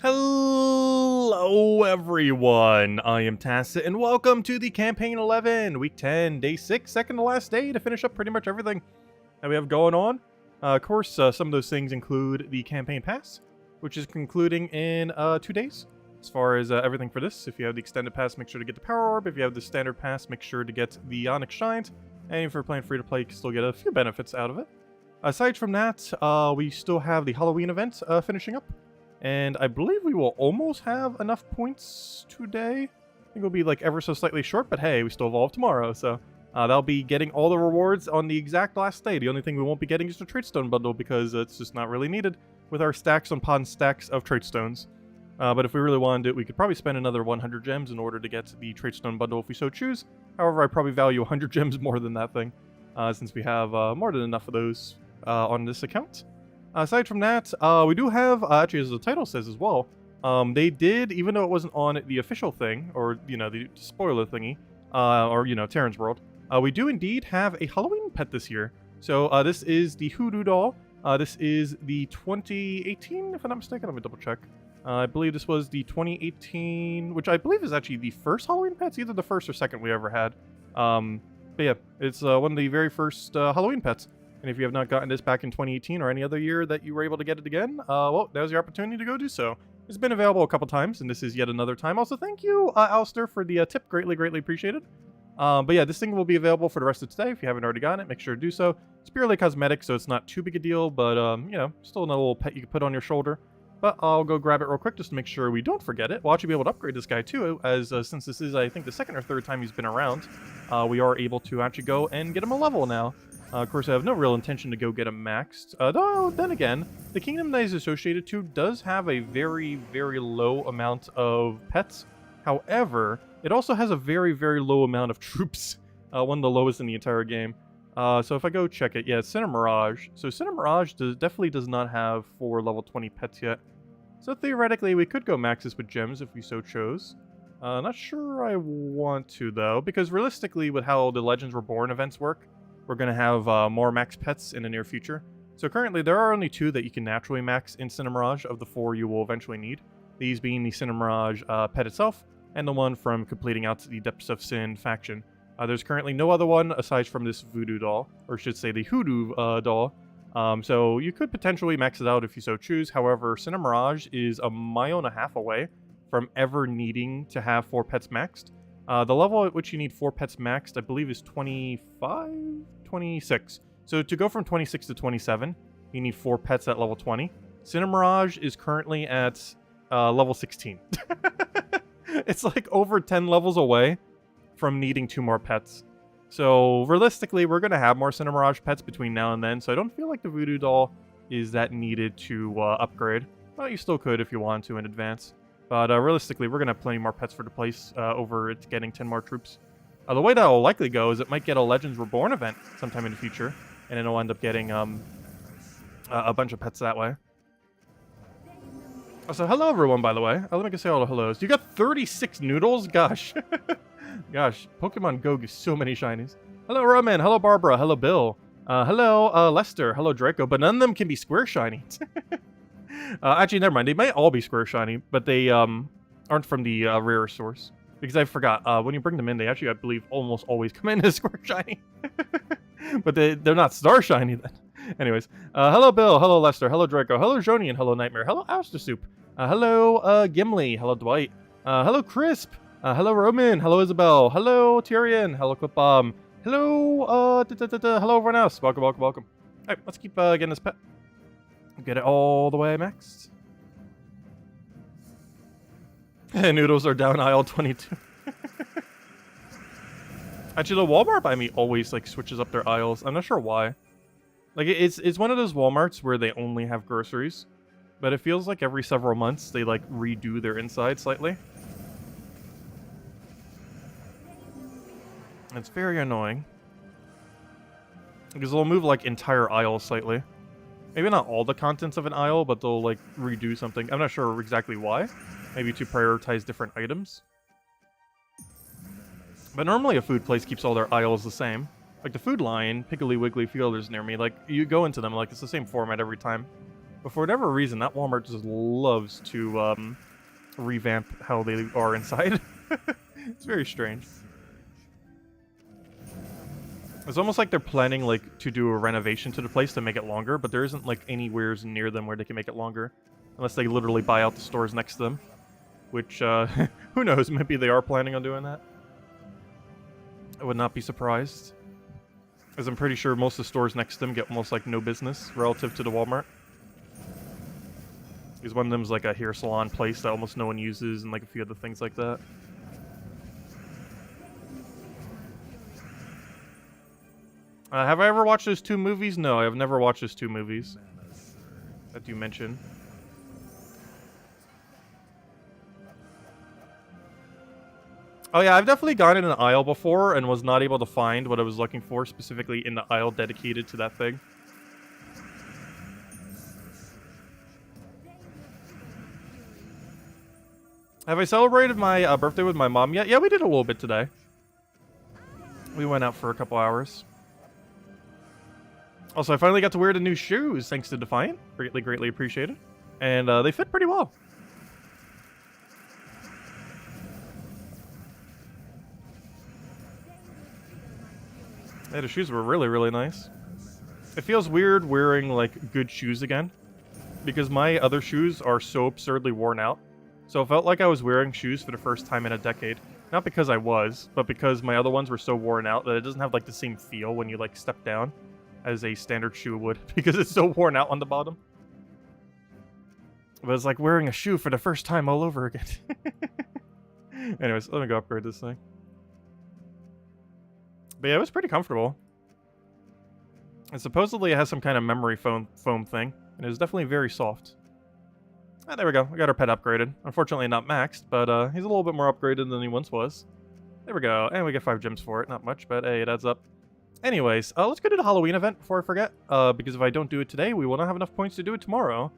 Hello everyone, I am Tacit and welcome to the Campaign 11, Week 10, Day 6, second to last day to finish up pretty much everything that we have going on. Of course, some of those things include the Campaign Pass, which is concluding in 2 days. As far as everything for this, if you have the Extended Pass, make sure to get the Power Orb. If you have the Standard Pass, make sure to get the Onyx Shines. And if you're playing free-to-play, you can still get a few benefits out of it. Aside from that, we still have the Halloween event finishing up. And I believe we will almost have enough points today. I think we'll be like ever so slightly short, but hey, we still evolve tomorrow. So that'll be getting all the rewards on the exact last day. The only thing we won't be getting is the Tradestone bundle because it's just not really needed with our stacks upon stacks of Tradestones. But if we really wanted it, we could probably spend another 100 gems in order to get the Tradestone bundle if we so choose. However, I probably value 100 gems more than that thing since we have more than enough of those on this account. Aside from that, we do have, actually as the title says as well, they did, even though it wasn't on the official thing, or, you know, the spoiler thingy, or, you know, Terran's World, we do indeed have a Halloween pet this year. So this is the Hoodoo doll. This is the 2018, if I'm not mistaken. Let me double check. I believe this was the 2018, which I believe is actually the first Halloween pets, either the first or second we ever had. But yeah, it's one of the very first Halloween pets. And if you have not gotten this back in 2018 or any other year that you were able to get it again, well, that was your opportunity to go do so. It's been available a couple times, and this is yet another time. Also, thank you, Alistair, for the tip. Greatly appreciated. But yeah, this thing will be available for the rest of today. If you haven't already gotten it, make sure to do so. It's purely cosmetic, so it's not too big a deal, but, you know, still another little pet you can put on your shoulder. But I'll go grab it real quick just to make sure we don't forget it. We'll actually be able to upgrade this guy, too, as since this is, I think, the second or third time he's been around, we are able to actually go and get him a level now. Of course, I have no real intention to go get him maxed. Though, then again, the kingdom that he's associated to does have a very low amount of pets. However, it also has a very low amount of troops. One of the lowest in the entire game. So if I go check it, yeah, it's Cinder Mirage. So Cinder Mirage definitely does not have 4 level 20 pets yet. So theoretically, we could go max this with gems if we so chose. Not sure I want to, though, because realistically, with how the Legends Reborn events work, we're going to have more max pets in the near future. So currently, there are only 2 that you can naturally max in Cinder Mirage of the 4 you will eventually need. These being the Cinder Mirage pet itself, and the one from completing out the Depths of Sin faction. There's currently no other one aside from this Voodoo doll, or I should say the Hoodoo doll. So you could potentially max it out if you so choose. However, Cinder Mirage is 1.5 miles away from ever needing to have 4 pets maxed. The level at which you need 4 pets maxed, I believe, is 25? 26. So to go from 26 to 27, you need 4 pets at level 20. Cinder Mirage is currently at level 16. It's like over 10 levels away from needing 2 more pets. So realistically, we're going to have more Cinder Mirage pets between now and then, so I don't feel like the Voodoo doll is that needed to upgrade. Well, you still could if you want to in advance. But realistically, we're going to have plenty more pets for the place over it getting 10 more troops. The way that will likely go is it might get a Legends Reborn event sometime in the future, and then it'll end up getting a bunch of pets that way. So hello everyone, by the way. Let me go say all the hellos. You got 36 noodles? Gosh. Gosh, Pokemon Go gives so many shinies. Hello Roman, hello Barbara, hello Bill. Hello Lester, hello Draco, but none of them can be square shiny. Actually, never mind. They might all be square shiny, but they aren't from the rare source. Because I forgot, when you bring them in, they actually, I believe, almost always come in as square shiny. But they're not star shiny then. Anyways, hello Bill, hello Lester, hello Draco, hello Joni, and hello Nightmare, hello Alistair Soup, hello Gimli, hello Dwight, hello Crisp, hello Roman, hello Isabel, hello Tyrion, hello Clipbomb, hello, hello everyone else. Welcome. Alright, let's keep getting this pet. Get it all the way maxed. Noodles are down aisle 22. Actually, the Walmart by me always like switches up their aisles. I'm not sure why. Like it's one of those Walmarts where they only have groceries, but it feels like every several months they like redo their inside slightly. It's very annoying because they'll move like entire aisles slightly. Maybe not all the contents of an aisle, but they'll like redo something. I'm not sure exactly why. Maybe to prioritize different items. But normally a food place keeps all their aisles the same. Like the Food Lion, Piggly Wiggly Fielders near me, like you go into them, like it's the same format every time. But for whatever reason, that Walmart just loves to revamp how they are inside. It's very strange. It's almost like they're planning like to do a renovation to the place to make it longer, but there isn't like anywhere near them where they can make it longer. Unless they literally buy out the stores next to them. Which, who knows, maybe they are planning on doing that. I would not be surprised. As I'm pretty sure most of the stores next to them get almost like no business relative to the Walmart. Because one of them's like a hair salon place that almost no one uses and like a few other things like that. Have I ever watched those 2 movies? No, I have never watched those 2 movies that you mentioned. Oh yeah, I've definitely gone in an aisle before and was not able to find what I was looking for specifically in the aisle dedicated to that thing. Have I celebrated my birthday with my mom yet? Yeah, we did a little bit today. We went out for a couple hours. Also, I finally got to wear the new shoes thanks to Defiant. Greatly, greatly appreciated. And they fit pretty well. Yeah, the shoes were really, really nice. It feels weird wearing, like, good shoes again. Because my other shoes are so absurdly worn out. So it felt like I was wearing shoes for the first time in a decade. Not because I was, but because my other ones were so worn out that it doesn't have, like, the same feel when you, like, step down as a standard shoe would. Because it's so worn out on the bottom. But it's like wearing a shoe for the first time all over again. Anyways, let me go upgrade this thing. But yeah, it was pretty comfortable. And supposedly it has some kind of memory foam thing. And it was definitely very soft. Ah, there we go. We got our pet upgraded. Unfortunately not maxed, but he's a little bit more upgraded than he once was. There we go. And we get 5 gems for it. Not much, but hey, it adds up. Anyways, let's go to the Halloween event before I forget. Because if I don't do it today, we will not have enough points to do it tomorrow.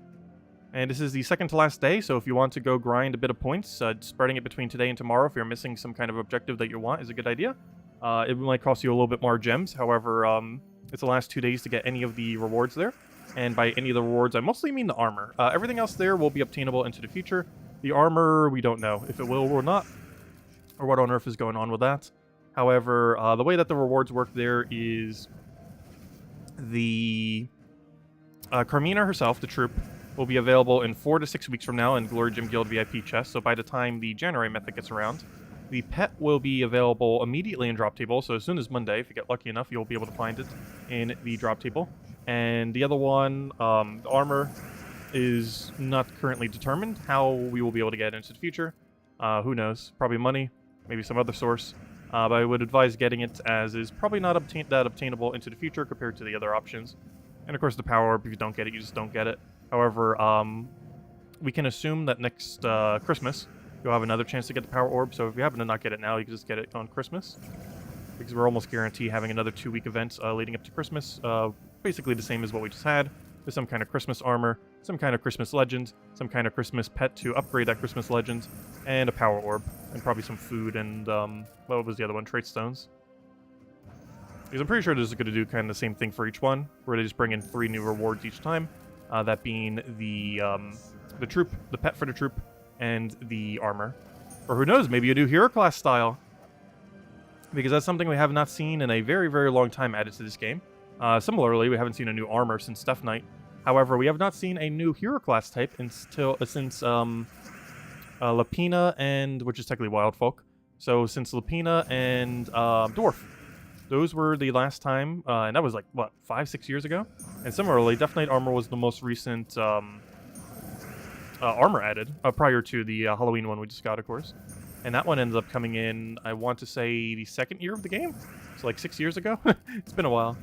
And this is the second to last day, so if you want to go grind a bit of points, spreading it between today and tomorrow if you're missing some kind of objective that you want is a good idea. It might cost you a little bit more gems, however, it's the last 2 days to get any of the rewards there. And by any of the rewards, I mostly mean the armor. Everything else there will be obtainable into the future. The armor, we don't know if it will or not, or what on earth is going on with that. However, the way that the rewards work there is the Carmina herself, the troop, will be available in 4 to 6 weeks from now in Glory Gym Guild VIP chests. So by the time the January Mythic gets around, the pet will be available immediately in Drop Table. So as soon as Monday, if you get lucky enough, you'll be able to find it in the Drop Table. And the other one, the armor, is not currently determined how we will be able to get into the future. Who knows? Probably money, maybe some other source. But I would advise getting it as is probably not that obtainable into the future compared to the other options. And of course the power orb, if you don't get it, you just don't get it. However, we can assume that next Christmas, you'll have another chance to get the power orb. So if you happen to not get it now, you can just get it on Christmas. Because we're almost guaranteed having another 2-week event leading up to Christmas. Basically the same as what we just had. With some kind of Christmas armor, some kind of Christmas legend, some kind of Christmas pet to upgrade that Christmas legend, and a power orb. And probably some food and, what was the other one? Trait stones. Because I'm pretty sure this is going to do kind of the same thing for each one, where they just bring in 3 new rewards each time. That being the troop, the pet for the troop, and the armor. Or who knows, maybe you do hero class style. Because that's something we have not seen in a very, very long time added to this game. Similarly, we haven't seen a new armor since Death Knight. However, we have not seen a new hero class type since Lapina and, which is technically Wild Folk. So since Lapina and Dwarf. Those were the last time, and that was like, what, 5-6 years ago? And similarly, Death Knight armor was the most recent armor added, prior to the Halloween one we just got, of course. And that one ends up coming in, I want to say, the 2nd year of the game? So like 6 years ago? It's been a while.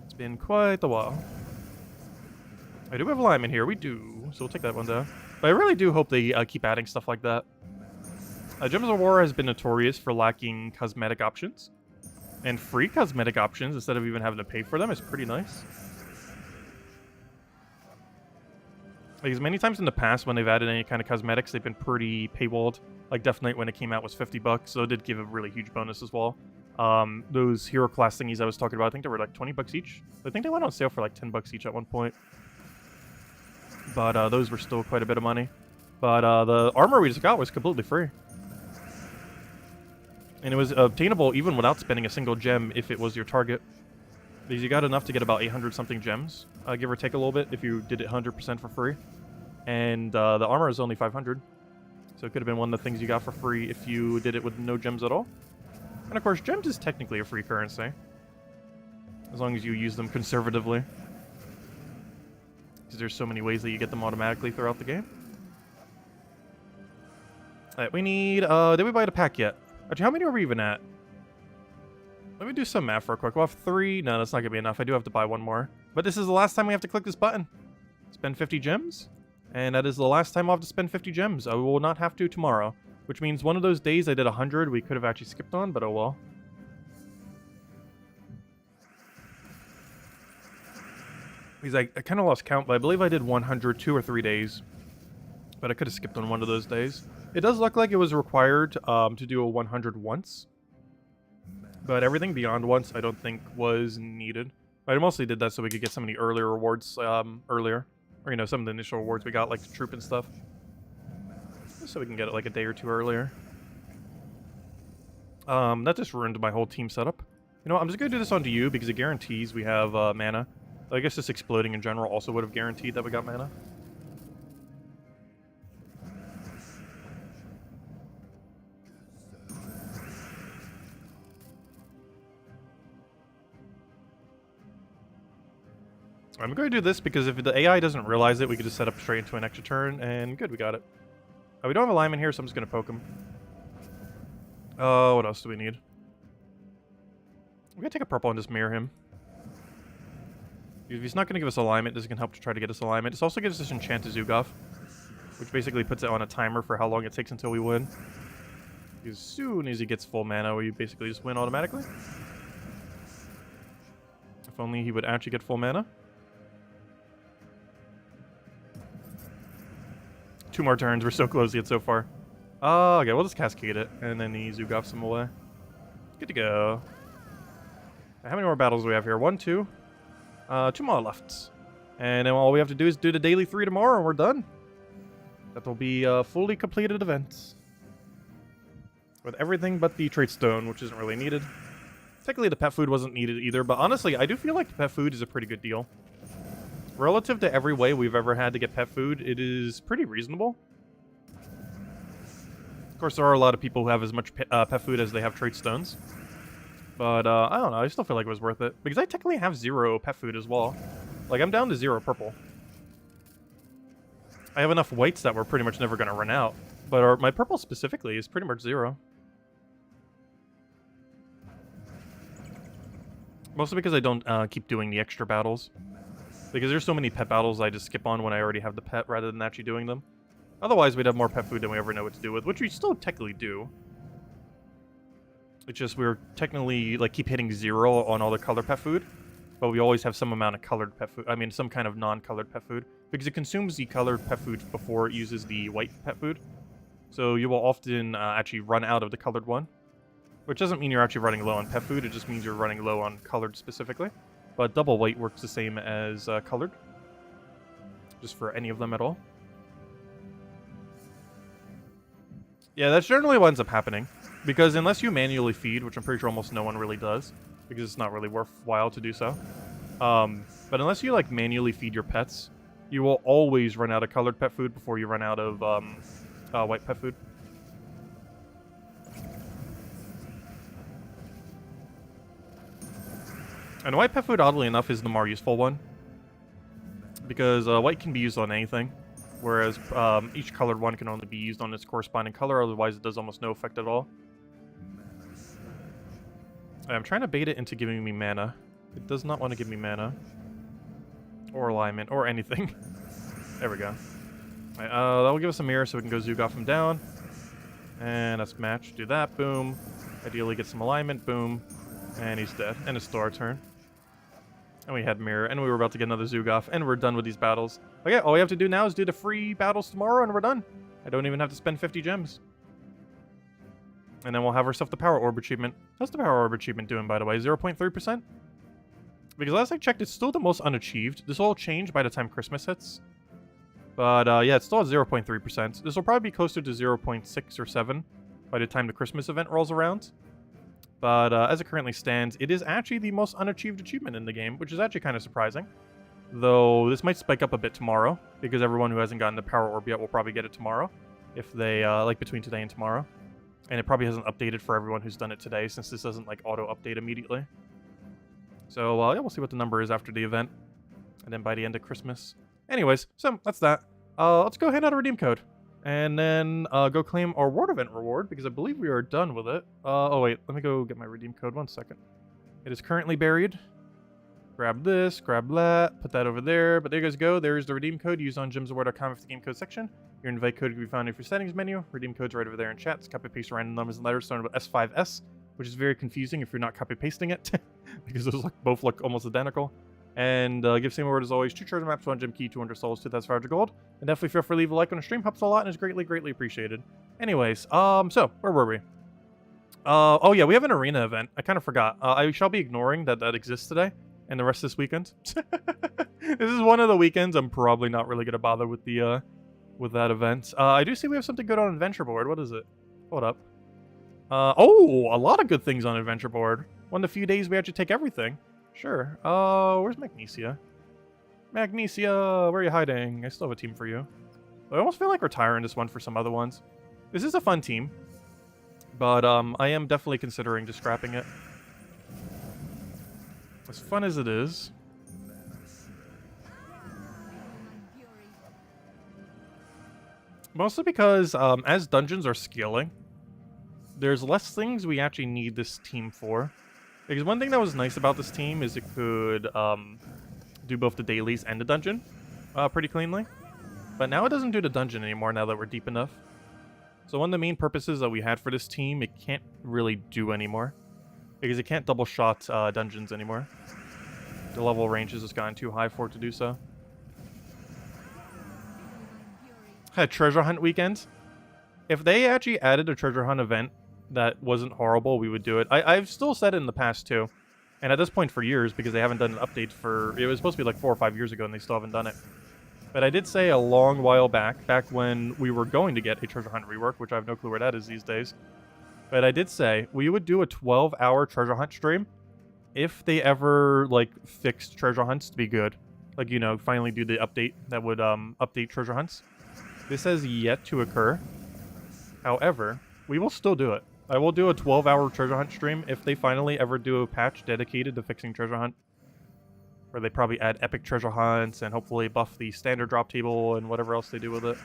It's been quite a while. I do have lime in here, we do, so we'll take that one down. But I really do hope they keep adding stuff like that. Gems of War has been notorious for lacking cosmetic options. And free cosmetic options, instead of even having to pay for them, is pretty nice. Because many times in the past, when they've added any kind of cosmetics, they've been pretty paywalled. Like Death Knight, when it came out, was $50, so it did give a really huge bonus as well. Those hero class thingies I was talking about, I think they were like $20 each. I think they went on sale for like $10 each at one point. but those were still quite a bit of money. But the armor we just got was completely free. And it was obtainable even without spending a single gem if it was your target. Because you got enough to get about 800 something gems, give or take a little bit, if you did it 100% for free. And the armor is only 500. So it could have been one of the things you got for free if you did it with no gems at all. And of course, gems is technically a free currency. As long as you use them conservatively. Because there's so many ways that you get them automatically throughout the game. Alright, we need, did we buy the pack yet? Actually, how many are we even at? Let me do some math real quick. We'll have 3. No, that's not going to be enough. I do have to buy one more. But this is the last time we have to click this button. Spend 50 gems. And that is the last time I'll have to spend 50 gems. I will not have to tomorrow. Which means one of those days I did 100 we could have actually skipped on, but oh well. Because I kind of lost count, but I believe I did 100 2 or 3 days. But I could have skipped on one of those days. It does look like it was required to do a 100 once. But everything beyond once I don't think was needed. I mostly did that so we could get some of the earlier rewards earlier. Or, you know, some of the initial rewards we got, like the troop and stuff. Just so we can get it like a day or two earlier. That just ruined my whole team setup. You know what, I'm just going to do this onto you because it guarantees we have mana. I guess just exploding in general also would have guaranteed that we got mana. I'm going to do this because if the AI doesn't realize it, we could just set up straight into an extra turn, and good, we got it. We don't have a lineman here, so I'm just going to poke him. What else do we need? I'm going to take a purple and just mirror him. If he's not going to give us alignment, this can help to try to get us alignment. This also gives us enchant to Zugov, which basically puts it on a timer for how long it takes until we win. As soon as he gets full mana, we basically just win automatically. If only he would actually get full mana. 2 more turns. We're so close yet so far. Okay, we'll just cascade it, and then he Zugovs him away. Good to go. How many more battles do we have here? 1, 2. 2 more left. And then all we have to do is do the daily 3 tomorrow, and we're done. That'll be a fully completed event. With everything but the trait stone, which isn't really needed. Technically, the pet food wasn't needed either, but honestly, I do feel like the pet food is a pretty good deal. Relative to every way we've ever had to get pet food, it is pretty reasonable. Of course, there are a lot of people who have as much pet food as they have trait stones. But, I don't know, I still feel like it was worth it. Because I technically have 0 pet food as well. Like, I'm down to 0 purple. I have enough whites that we're pretty much never going to run out. But my purple specifically is pretty much 0. Mostly because I don't keep doing the extra battles. Because there's so many pet battles I just skip on when I already have the pet rather than actually doing them. Otherwise, we'd have more pet food than we ever know what to do with, which we still technically do. It's just we're technically, like, keep hitting 0 on all the colored pet food. But we always have some amount of colored pet food. I mean, some kind of non-colored pet food. Because it consumes the colored pet food before it uses the white pet food. So you will often actually run out of the colored one. Which doesn't mean you're actually running low on pet food. It just means you're running low on colored specifically. But double white works the same as colored. Just for any of them at all. Yeah, that's generally what ends up happening. Because unless you manually feed, which I'm pretty sure almost no one really does, because it's not really worthwhile to do so. But unless you, like, manually feed your pets, you will always run out of colored pet food before you run out of white pet food. And white pet food, oddly enough, is the more useful one. Because white can be used on anything. Whereas each colored one can only be used on its corresponding color, otherwise it does almost no effect at all. I'm trying to bait it into giving me mana. It does not want to give me mana. Or alignment, or anything. There we go. Right, that will give us a mirror so we can go Zugov him down. And that's match. Do that, boom. Ideally get some alignment, boom. And he's dead. And it's still our turn. And we had mirror, and we were about to get another Zugov, and we're done with these battles. Okay, all we have to do now is do the free battles tomorrow, and we're done. I don't even have to spend 50 gems. And then we'll have ourselves the Power Orb achievement. How's the Power Orb achievement doing, by the way? 0.3%? Because last I checked, it's still the most unachieved. This will all change by the time Christmas hits. But yeah, it's still at 0.3%. This will probably be closer to 0.6 or 7 by the time the Christmas event rolls around. But as it currently stands, it is actually the most unachieved achievement in the game, which is actually kind of surprising. Though this might spike up a bit tomorrow, because everyone who hasn't gotten the Power Orb yet will probably get it tomorrow, if they, like between today and tomorrow. And it probably hasn't updated for everyone who's done it today, since this doesn't like auto-update immediately. So yeah, we'll see what the number is after the event, and then by the end of Christmas. Anyways, so that's that. Let's go hand out a redeem code. And then go claim our Ward Event reward, because I believe we are done with it. Oh wait, let me go get my redeem code, 1 second. It is currently buried. Grab this, grab that, put that over there. But there you guys go, there's the redeem code used on gemsofwar.com for the game code section. Your invite code can be found in your settings menu. Redeem code's right over there in chat. Copy paste random numbers and letters starting with S5S, which is very confusing if you're not copy pasting it, because those both look almost identical. And give same word as always, 2 treasure maps, 1 gem key, 200 souls, 2,500 gold. And definitely feel free to leave a like on the stream, helps a lot and is greatly, greatly appreciated. Anyways, so where were we? Oh yeah, we have an arena event. I kind of forgot. I shall be ignoring that exists today and the rest of this weekend. This is one of the weekends I'm probably not really gonna bother with the with that event. I do see we have something good on Adventure Board. What is it? Hold up. Oh, a lot of good things on Adventure Board. One of the few days we actually take everything. Sure. Where's Magnesia? Magnesia, where are you hiding? I still have a team for you. I almost feel like retiring this one for some other ones. This is a fun team, but I am definitely considering just scrapping it. As fun as it is. Mostly because as dungeons are scaling, there's less things we actually need this team for. Because one thing that was nice about this team is it could do both the dailies and the dungeon pretty cleanly. But now it doesn't do the dungeon anymore now that we're deep enough. So one of the main purposes that we had for this team, it can't really do anymore. Because it can't double shot dungeons anymore. The level range has just gotten too high for it to do so. Had treasure hunt weekend. If they actually added a treasure hunt event that wasn't horrible, we would do it. I've still said it in the past too, and at this point for years, because they haven't done an update for, it was supposed to be like 4 or 5 years ago and they still haven't done it. But I did say a long while back when we were going to get a treasure hunt rework, which I have no clue where that is these days, but I did say we would do a 12-hour treasure hunt stream if they ever like fixed treasure hunts to be good, like, you know, finally do the update that would update treasure hunts. This has yet to occur. However, we will still do it. I will do a 12-hour treasure hunt stream if they finally ever do a patch dedicated to fixing treasure hunt. Where they probably add epic treasure hunts and hopefully buff the standard drop table and whatever else they do with it.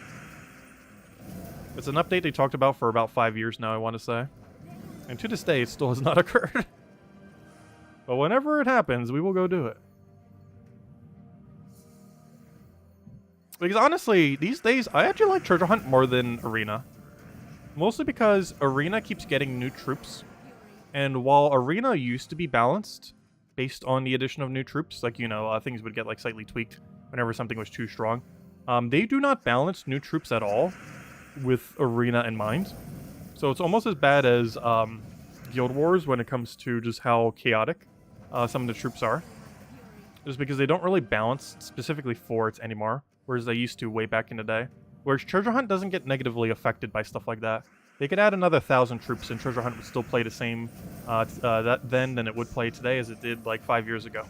It's an update they talked about for about 5 years now, I want to say. And to this day, it still has not occurred. But whenever it happens, we will go do it. Because honestly, these days, I actually like treasure hunt more than arena. Mostly because Arena keeps getting new troops. And while Arena used to be balanced based on the addition of new troops, like, you know, things would get like slightly tweaked whenever something was too strong. They do not balance new troops at all with Arena in mind. So it's almost as bad as Guild Wars when it comes to just how chaotic some of the troops are. Just because they don't really balance specifically forts anymore, whereas they used to way back in the day. Whereas Treasure Hunt doesn't get negatively affected by stuff like that. They could add another 1,000 troops and Treasure Hunt would still play the same than it would play today as it did like 5 years ago.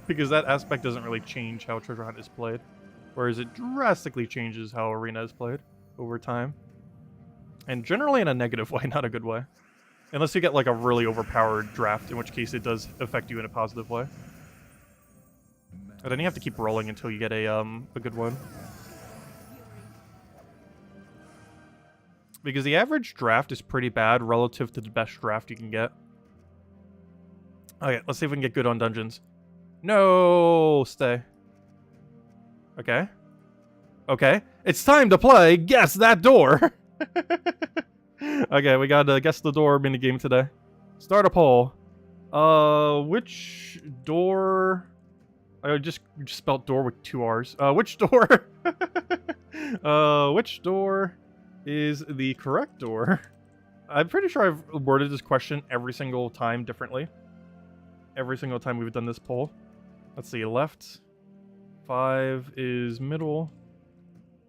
Because that aspect doesn't really change how Treasure Hunt is played. Whereas it drastically changes how Arena is played over time. And generally in a negative way, not a good way. Unless you get like a really overpowered draft, in which case it does affect you in a positive way. And then you have to keep rolling until you get a good one. Because the average draft is pretty bad relative to the best draft you can get. Okay, let's see if we can get good on dungeons. No, stay. Okay. Okay. It's time to play Guess That Door. Okay, we got Guess the Door minigame today. Start a poll. Which door... I just spelled door with 2 R's. Which door... which door is the correct door? I'm pretty sure I've worded this question every single time differently. Every single time we've done this poll. Let's see, left. 5 is middle.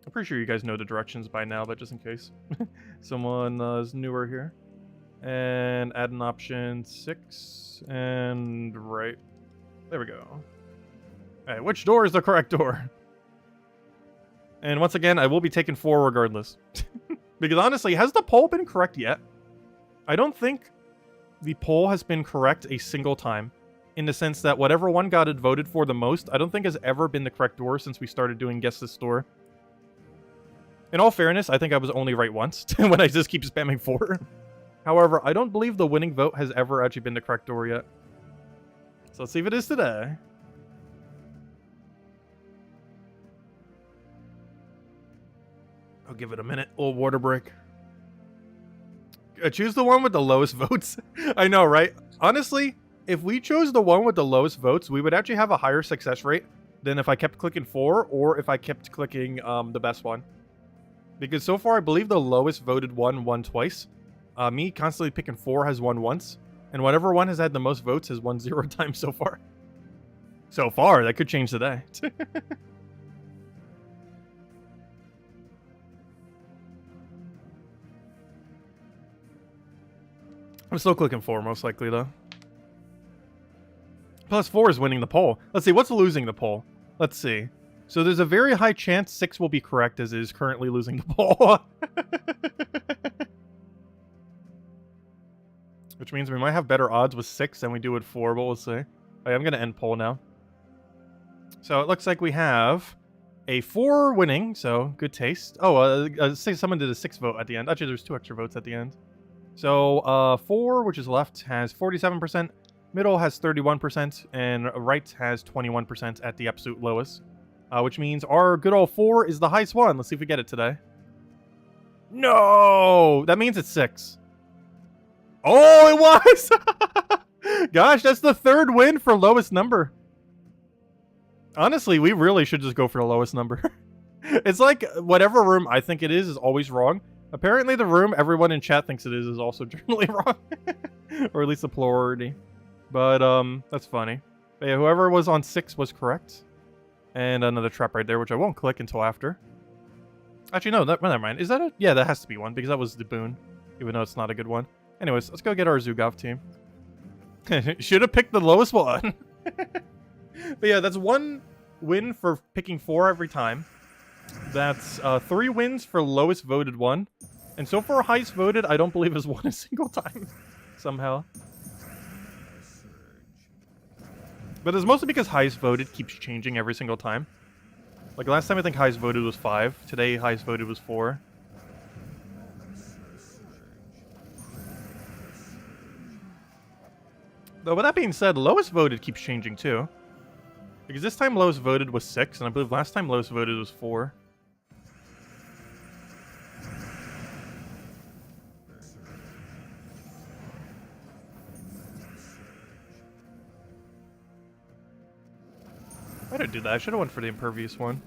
I'm pretty sure you guys know the directions by now, but just in case someone is newer here. And add an option 6 and right. There we go. All right, which door is the correct door? And once again, I will be taking 4 regardless. Because honestly, has the poll been correct yet? I don't think the poll has been correct a single time. In the sense that whatever one got it voted for the most, I don't think has ever been the correct door since we started doing Guess This Door. In all fairness, I think I was only right once when I just keep spamming 4. However, I don't believe the winning vote has ever actually been the correct door yet. So let's see if it is today. I'll give it a minute. Little water break. Choose the one with the lowest votes. I know, right? Honestly, if we chose the one with the lowest votes, we would actually have a higher success rate than if I kept clicking 4 or if I kept clicking the best one. Because so far, I believe the lowest voted one won twice. Me constantly picking 4 has won once. And whatever one has had the most votes has won 0 times so far. So far, that could change today. I'm still clicking 4, most likely, though. Plus 4 is winning the poll. Let's see, what's losing the poll? Let's see. So there's a very high chance 6 will be correct, as it is currently losing the poll. Which means we might have better odds with 6 than we do with 4, but we'll see. Right, I'm going to end poll now. So it looks like we have a 4 winning, so good taste. Oh, someone did a 6 vote at the end. Actually, there's 2 extra votes at the end. So 4, which is left, has 47%, middle has 31%, and right has 21% at the absolute lowest. Which means our good old 4 is the highest one. Let's see if we get it today. No! That means it's 6. Oh, it was! Gosh, that's the 3rd win for lowest number. Honestly, we really should just go for the lowest number. It's like whatever room I think it is always wrong. Apparently the room everyone in chat thinks it is also generally wrong. Or at least the plurality. But, that's funny. But yeah, whoever was on 6 was correct. And another trap right there, which I won't click until after. Actually, no, never mind. Is that a... Yeah, that has to be one, because that was the boon. Even though it's not a good one. Anyways, let's go get our Zugov team. Should have picked the lowest one. But yeah, that's 1 win for picking 4 every time. That's 3 wins for lowest voted one. And so far, highest voted, I don't believe has won a single time. Somehow. But it's mostly because highest voted keeps changing every single time. Like last time I think highest voted was 5. Today highest voted was 4. Though with that being said, lowest voted keeps changing too. Because this time lowest voted was 6, and I believe last time lowest voted was 4. Why did I do that? I should have went for the impervious one.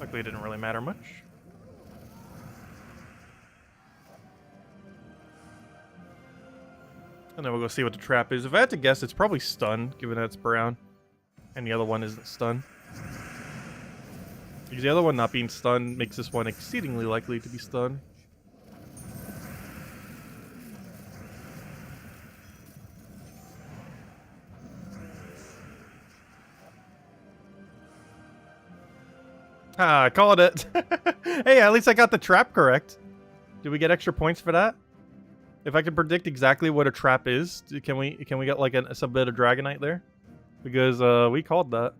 Luckily it didn't really matter much. And then we'll go see what the trap is. If I had to guess, it's probably stun, given that it's brown. And the other one isn't stun. Because the other one not being stunned makes this one exceedingly likely to be stunned. Ah, I called it. Hey, at least I got the trap correct. Do we get extra points for that? If I can predict exactly what a trap is, can we get like some bit of Dragonite there? Because we called that.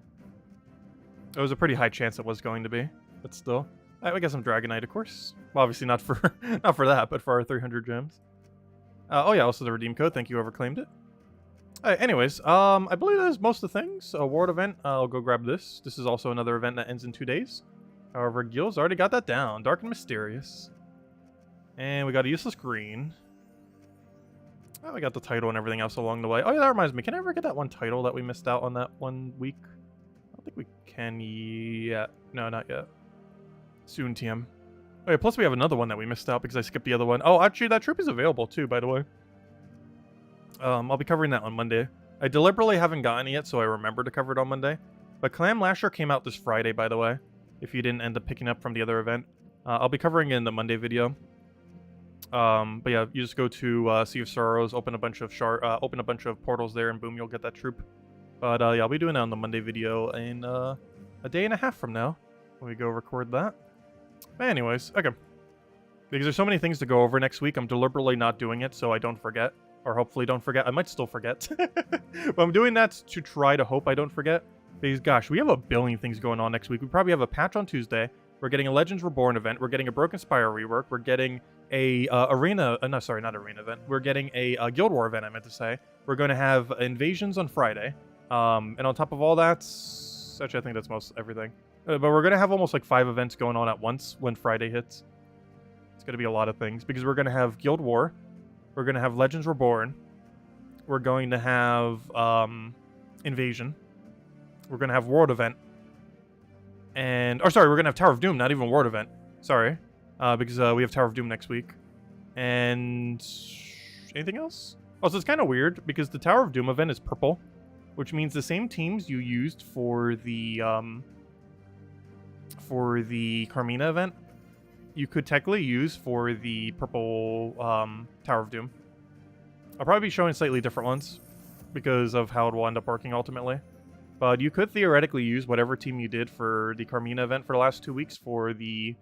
It was a pretty high chance it was going to be, but still. Alright, we got some Dragonite, of course. Well, obviously not for not for that, but for our 300 gems. Oh yeah, also the redeem code. Thank you, whoever claimed it. Alright, anyways, I believe that is most of the things. A ward event. I'll go grab this. This is also another event that ends in 2 days. However, Gil's already got that down. Dark and Mysterious. And we got a useless green. Oh, we got the title and everything else along the way. Oh yeah, that reminds me. Can I ever get that one title that we missed out on that 1 week? I don't think we can yet. No, not yet. Soon, TM. Oh yeah, plus we have another one that we missed out because I skipped the other one. Oh, actually, that troop is available too, by the way. I'll be covering that on Monday. I deliberately haven't gotten it yet, so I remember to cover it on Monday. But Clam Lasher came out this Friday, by the way, if you didn't end up picking up from the other event. I'll be covering it in the Monday video. But yeah, you just go to Sea of Sorrows, open a bunch of portals there, and boom, you'll get that troop. But yeah, I'll be doing that on the Monday video in a day and a half from now when we go record that. But anyways, okay. Because there's so many things to go over next week, I'm deliberately not doing it so I don't forget. Or hopefully don't forget. I might still forget. But I'm doing that to try to hope I don't forget. Because gosh, we have a billion things going on next week. We probably have a patch on Tuesday. We're getting a Legends Reborn event. We're getting a Broken Spire rework. We're getting a arena... no, sorry, not arena event. We're getting a Guild War event, I meant to say. We're going to have invasions on Friday. And on top of all that... Actually, I think that's most everything. But we're going to have almost like 5 events going on at once when Friday hits. It's going to be a lot of things. Because we're going to have Guild War. We're going to have Legends Reborn. We're going to have Invasion. We're going to have World Event. And... Or sorry, we're going to have Tower of Doom, not even World Event. Sorry. Because we have Tower of Doom next week. And... anything else? Also, it's kind of weird because the Tower of Doom event is purple. Which means the same teams you used for the Carmina event, you could technically use for the purple Tower of Doom. I'll probably be showing slightly different ones because of how it will end up working ultimately. But you could theoretically use whatever team you did for the Carmina event for the last 2 weeks for the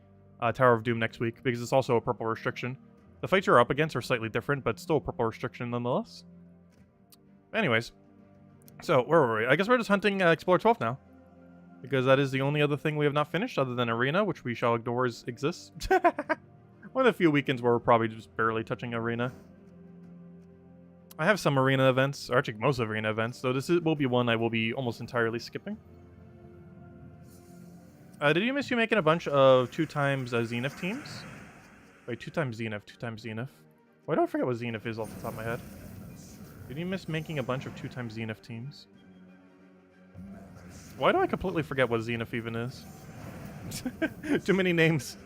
Tower of Doom next week, because it's also a purple restriction. The fights you're up against are slightly different, but still a purple restriction nonetheless. Anyways, so where were we? I guess we're just hunting Explorer 12 now. Because that is the only other thing we have not finished other than Arena, which we shall ignore as exists. One of the few weekends where we're probably just barely touching Arena. I have some Arena events, or actually most Arena events, so will be one I will be almost entirely skipping. Did you miss you making a bunch of 2x Zenith teams? Wait, 2x Zenith, 2x Zenith. Why do I forget what Zenith is off the top of my head? Did you miss making a bunch of 2x Zenith teams? Why do I completely forget what Zenith even is? Too many names.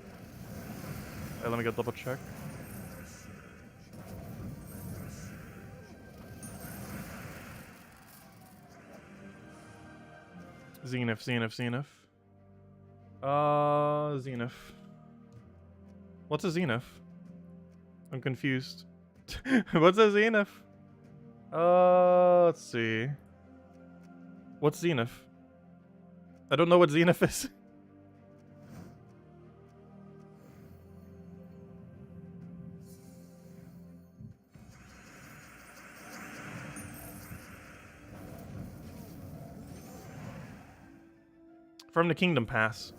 Alright, let me go double check. Zenith. Zenith. What's a Zenith? I'm confused. What's a Zenith? Let's see. What's Zenith? I don't know what Zenith is. From the Kingdom Pass.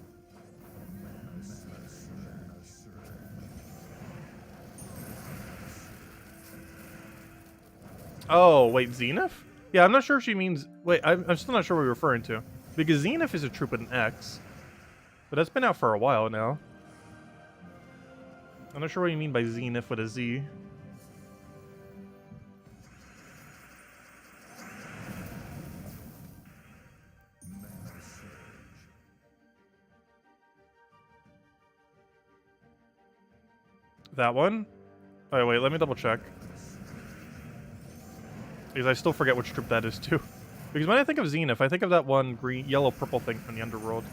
Oh, wait, Zenith? Yeah, I'm not sure if she means... Wait, I'm still not sure what you're referring to. Because Zenith is a troop with an X. But that's been out for a while now. I'm not sure what you mean by Zenith with a Z. That one? Oh, wait, let me double check. Because I still forget which troop that is, too. Because when I think of Zenith, I think of that one green, yellow, purple thing from the Underworld.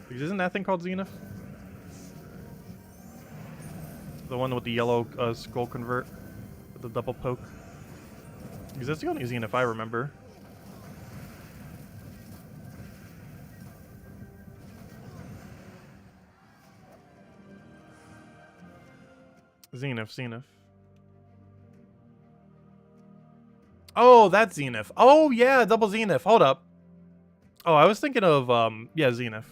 Because isn't that thing called Zenith? The one with the yellow skull convert with the double poke. Because that's the only Zenith I remember. Zenith. Oh, that's Zenith. Oh, yeah, double Zenith. Hold up. Oh, I was thinking of, yeah, Zenith.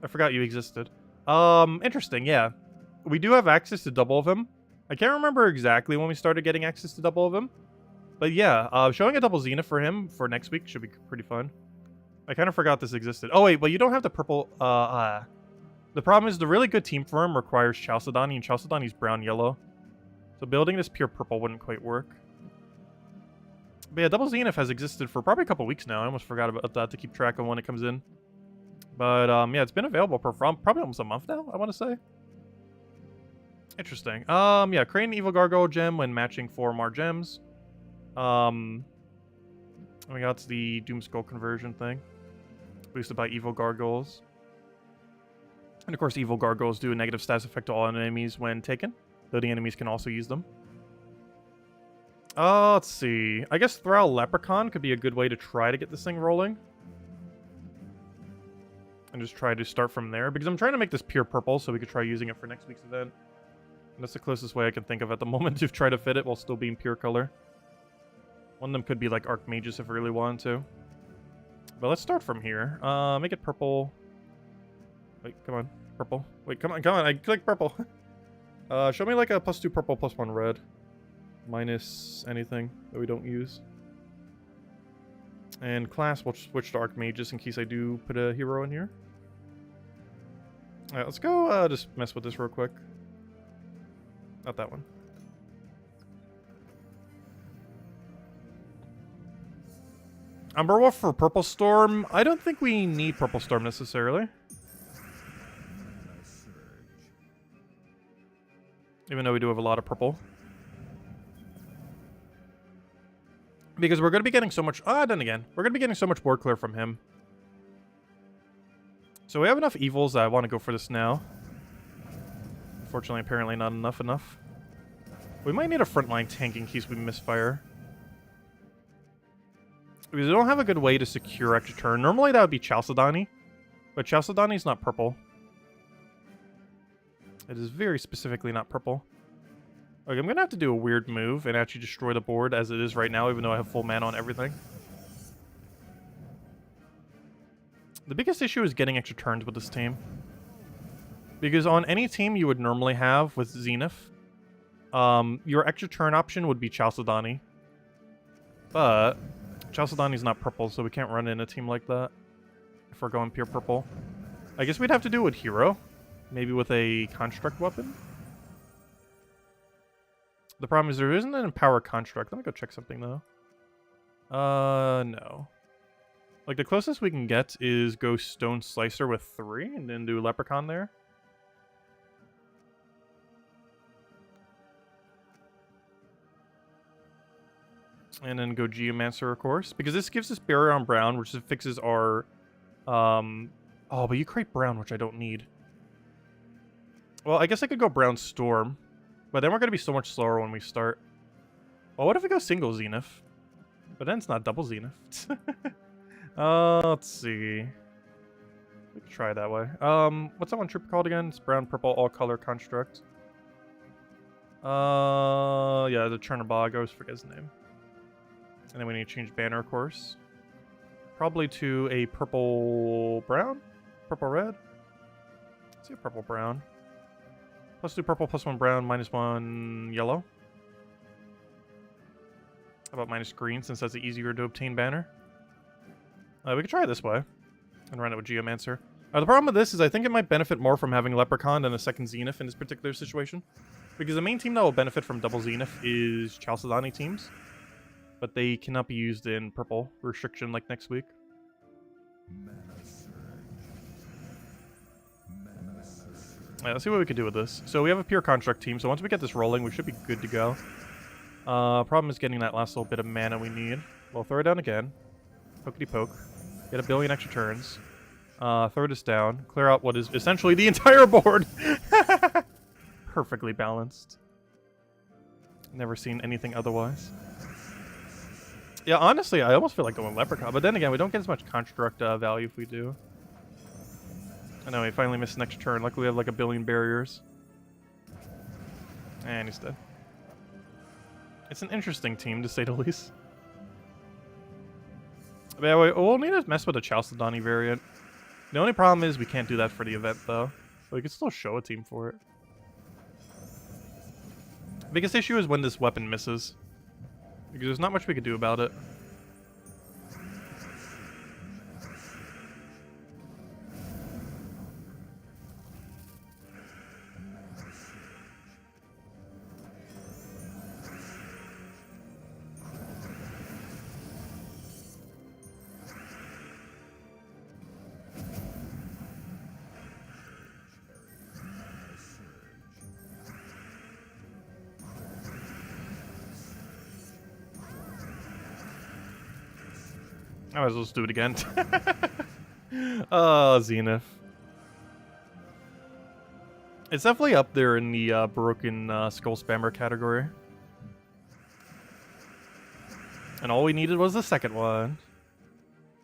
I forgot you existed. Interesting, yeah. We do have access to double of him. I can't remember exactly when we started getting access to double of him. But yeah, showing a double Zenith for him for next week should be pretty fun. I kind of forgot this existed. Oh, wait, but you don't have the purple, the problem is the really good team for him requires Chalcedony, and Chalcedony's brown-yellow. So building this pure purple wouldn't quite work. But yeah, Double Zenith has existed for probably a couple weeks now. I almost forgot about that to keep track of when it comes in. But yeah, it's been available for probably almost a month now, I want to say. Interesting. Yeah, Crane Evil Gargoyle gem when matching 4 more gems. We got the Doom Skull conversion thing. boosted by evil gargoyles. And of course, evil gargoyles do a negative status effect to all enemies when taken, though the enemies can also use them. Let's see. I guess throw out Leprechaun could be a good way to try to get this thing rolling. And just try to start from there, because I'm trying to make this pure purple so we could try using it for next week's event. And that's the closest way I can think of at the moment to try to fit it while still being pure color. One of them could be like Archmagus if we really wanted to. But let's start from here. Make it purple. Wait, come on. Purple. Wait, come on. I clicked purple. Show me like a +2 purple, +1 red. Minus anything that we don't use. And class, we'll switch to Archmagus in case I do put a hero in here. Alright, let's go just mess with this real quick. Not that one. Umber Wolf for Purple Storm. I don't think we need Purple Storm necessarily. Even though we do have a lot of purple. Because we're going to be getting so much... then again. We're going to be getting so much board clear from him. So we have enough evils that I want to go for this now. Unfortunately, apparently not enough. We might need a frontline tank in case we misfire. Because we don't have a good way to secure extra turn. Normally that would be Chalcedony. But Chalcedony's not purple. It is very specifically not purple. Okay, I'm going to have to do a weird move and actually destroy the board as it is right now, even though I have full mana on everything. The biggest issue is getting extra turns with this team. Because on any team you would normally have with Zenith, your extra turn option would be Chalcedony. But Chalcedony's not purple, so we can't run in a team like that if we're going pure purple. I guess we'd have to do it with Hero. Maybe with a construct weapon. The problem is there isn't an Empower construct. Let me go check something though. No. Like the closest we can get is go Stone Slicer with 3 and then do Leprechaun there. And then go Geomancer, of course. Because this gives us Barrier on Brown, which fixes our... Oh, but you create Brown, which I don't need. Well, I guess I could go Brown Storm. But then we're going to be so much slower when we start. Well, what if we go single Zenith? But then it's not double Zenith. Let's see. We could try it that way. What's that one trooper called again? It's brown, purple, all-color construct. Yeah, the Chernobog. I always forget his name. And then we need to change banner, of course. Probably to a purple-brown? Purple-red? Let's see a purple-brown. +2 purple, +1 brown, -1 yellow. How about -green, since that's an easier to obtain banner? We could try it this way. And run it with Geomancer. The problem with this is I think it might benefit more from having Leprechaun than a second Zenith in this particular situation. Because the main team that will benefit from double Zenith is Chalcedony teams. But they cannot be used in purple restriction like next week. Alright, let's see what we can do with this. So we have a pure construct team, so once we get this rolling, we should be good to go. Problem is getting that last little bit of mana we need. We'll throw it down again. Pokety poke. Get a billion extra turns. Throw this down. Clear out what is essentially the entire board! Perfectly balanced. Never seen anything otherwise. Yeah, honestly, I almost feel like going Leprechaun, but then again, we don't get as much construct value if we do. I know, he finally missed next turn. Luckily, we have like a billion barriers. And he's dead. It's an interesting team, to say the least. But yeah, we'll need to mess with a Chalcedony variant. The only problem is we can't do that for the event, though. But we can still show a team for it. The biggest issue is when this weapon misses. Because there's not much we could do about it. I might as well just do it again. Oh, Zenith. It's definitely up there in the broken skull spammer category. And all we needed was the second one.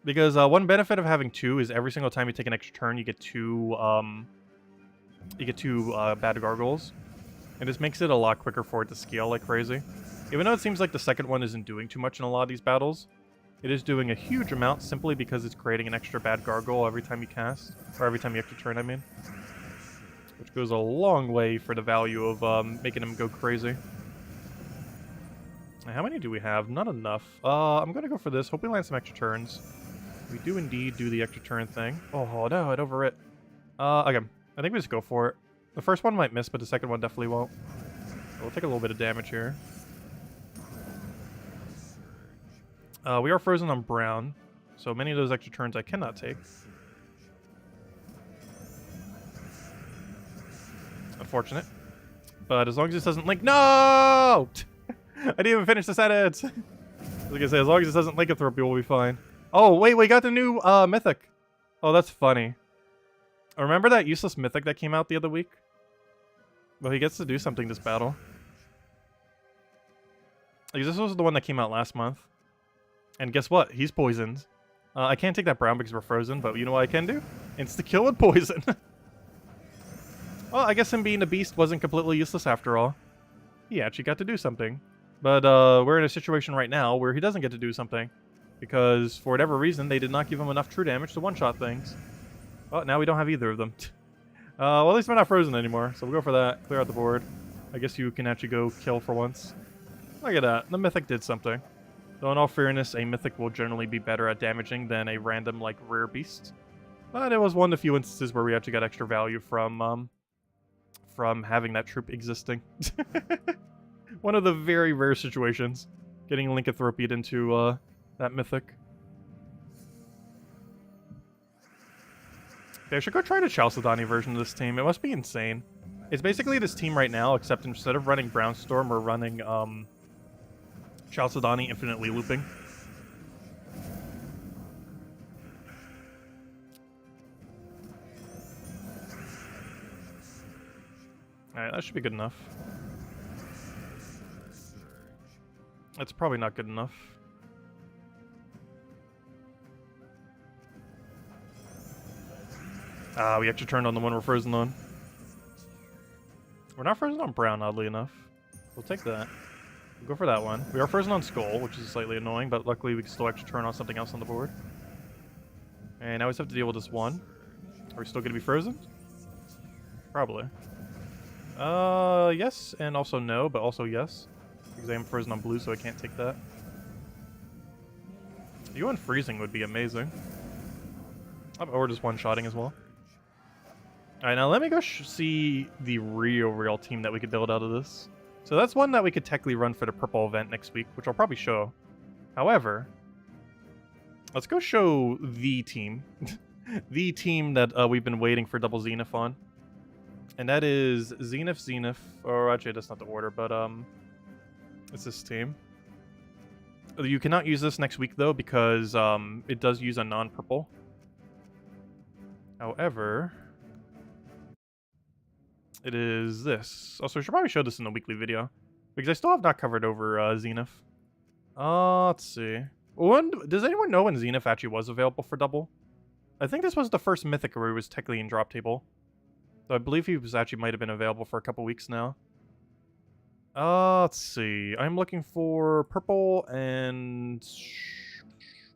Because one benefit of having two is every single time you take an extra turn, you get two bad gargoyles. And this makes it a lot quicker for it to scale like crazy. Even though it seems like the second one isn't doing too much in a lot of these battles, it is doing a huge amount simply because it's creating an extra bad gargoyle every time you cast. Or every time you extra turn, I mean. Which goes a long way for the value of making them go crazy. How many do we have? Not enough. I'm gonna go for this. Hope we land some extra turns. We do indeed do the extra turn thing. Oh no, I'd overwrit. Okay. I think we just go for it. The first one might miss, but the second one definitely won't. We'll take a little bit of damage here. We are frozen on brown, so many of those extra turns I cannot take. Unfortunate. But as long as this doesn't link... No! I didn't even finish the sentence. Like I say, as long as this doesn't lycanthropy, we'll be fine. Oh, wait, we got the new mythic. Oh, that's funny. Remember that useless mythic that came out the other week? Well, he gets to do something this battle. Like, this was the one that came out last month. And guess what? He's poisoned. I can't take that brown because we're frozen, but you know what I can do? Insta-kill with poison. Well, I guess him being a beast wasn't completely useless after all. He actually got to do something. But we're in a situation right now where he doesn't get to do something. Because, for whatever reason, they did not give him enough true damage to one-shot things. Well, now we don't have either of them. Well, at least we're not frozen anymore, so we'll go for that. Clear out the board. I guess you can actually go kill for once. Look at that. The Mythic did something. Though in all fairness, a Mythic will generally be better at damaging than a random, like, rare beast. But it was one of the few instances where we actually got extra value from having that troop existing. One of the very rare situations. Getting lycanthropied into, that Mythic. Okay, I should go try the Chalcedony version of this team. It must be insane. It's basically this team right now, except instead of running Brownstorm, we're running, Chalcedony infinitely looping. Alright, that should be good enough. That's probably not good enough. We actually turned on the one we're frozen on. We're not frozen on brown, oddly enough. We'll take that. We'll go for that one. We are frozen on skull, which is slightly annoying, but luckily we can still actually turn on something else on the board. And now we just have to deal with this one. Are we still going to be frozen? Probably. Yes, and also no, but also yes. Because I am frozen on blue, so I can't take that. You unfreezing would be amazing. Or just one-shotting as well. Alright, now let me go see the real team that we could build out of this. So that's one that we could technically run for the purple event next week, which I'll probably show. However, let's go show the team. The team that we've been waiting for double Zenith on. And that is Zenith, or actually that's not the order, but it's this team. You cannot use this next week though, because it does use a non-purple. However, it is this. Also, I should probably show this in the weekly video, because I still have not covered over Zenith. Let's see. Does anyone know when Zenith actually was available for double? I think this was the first Mythic where he was technically in drop table. So I believe he was actually might have been available for a couple weeks now. Let's see. I'm looking for purple and...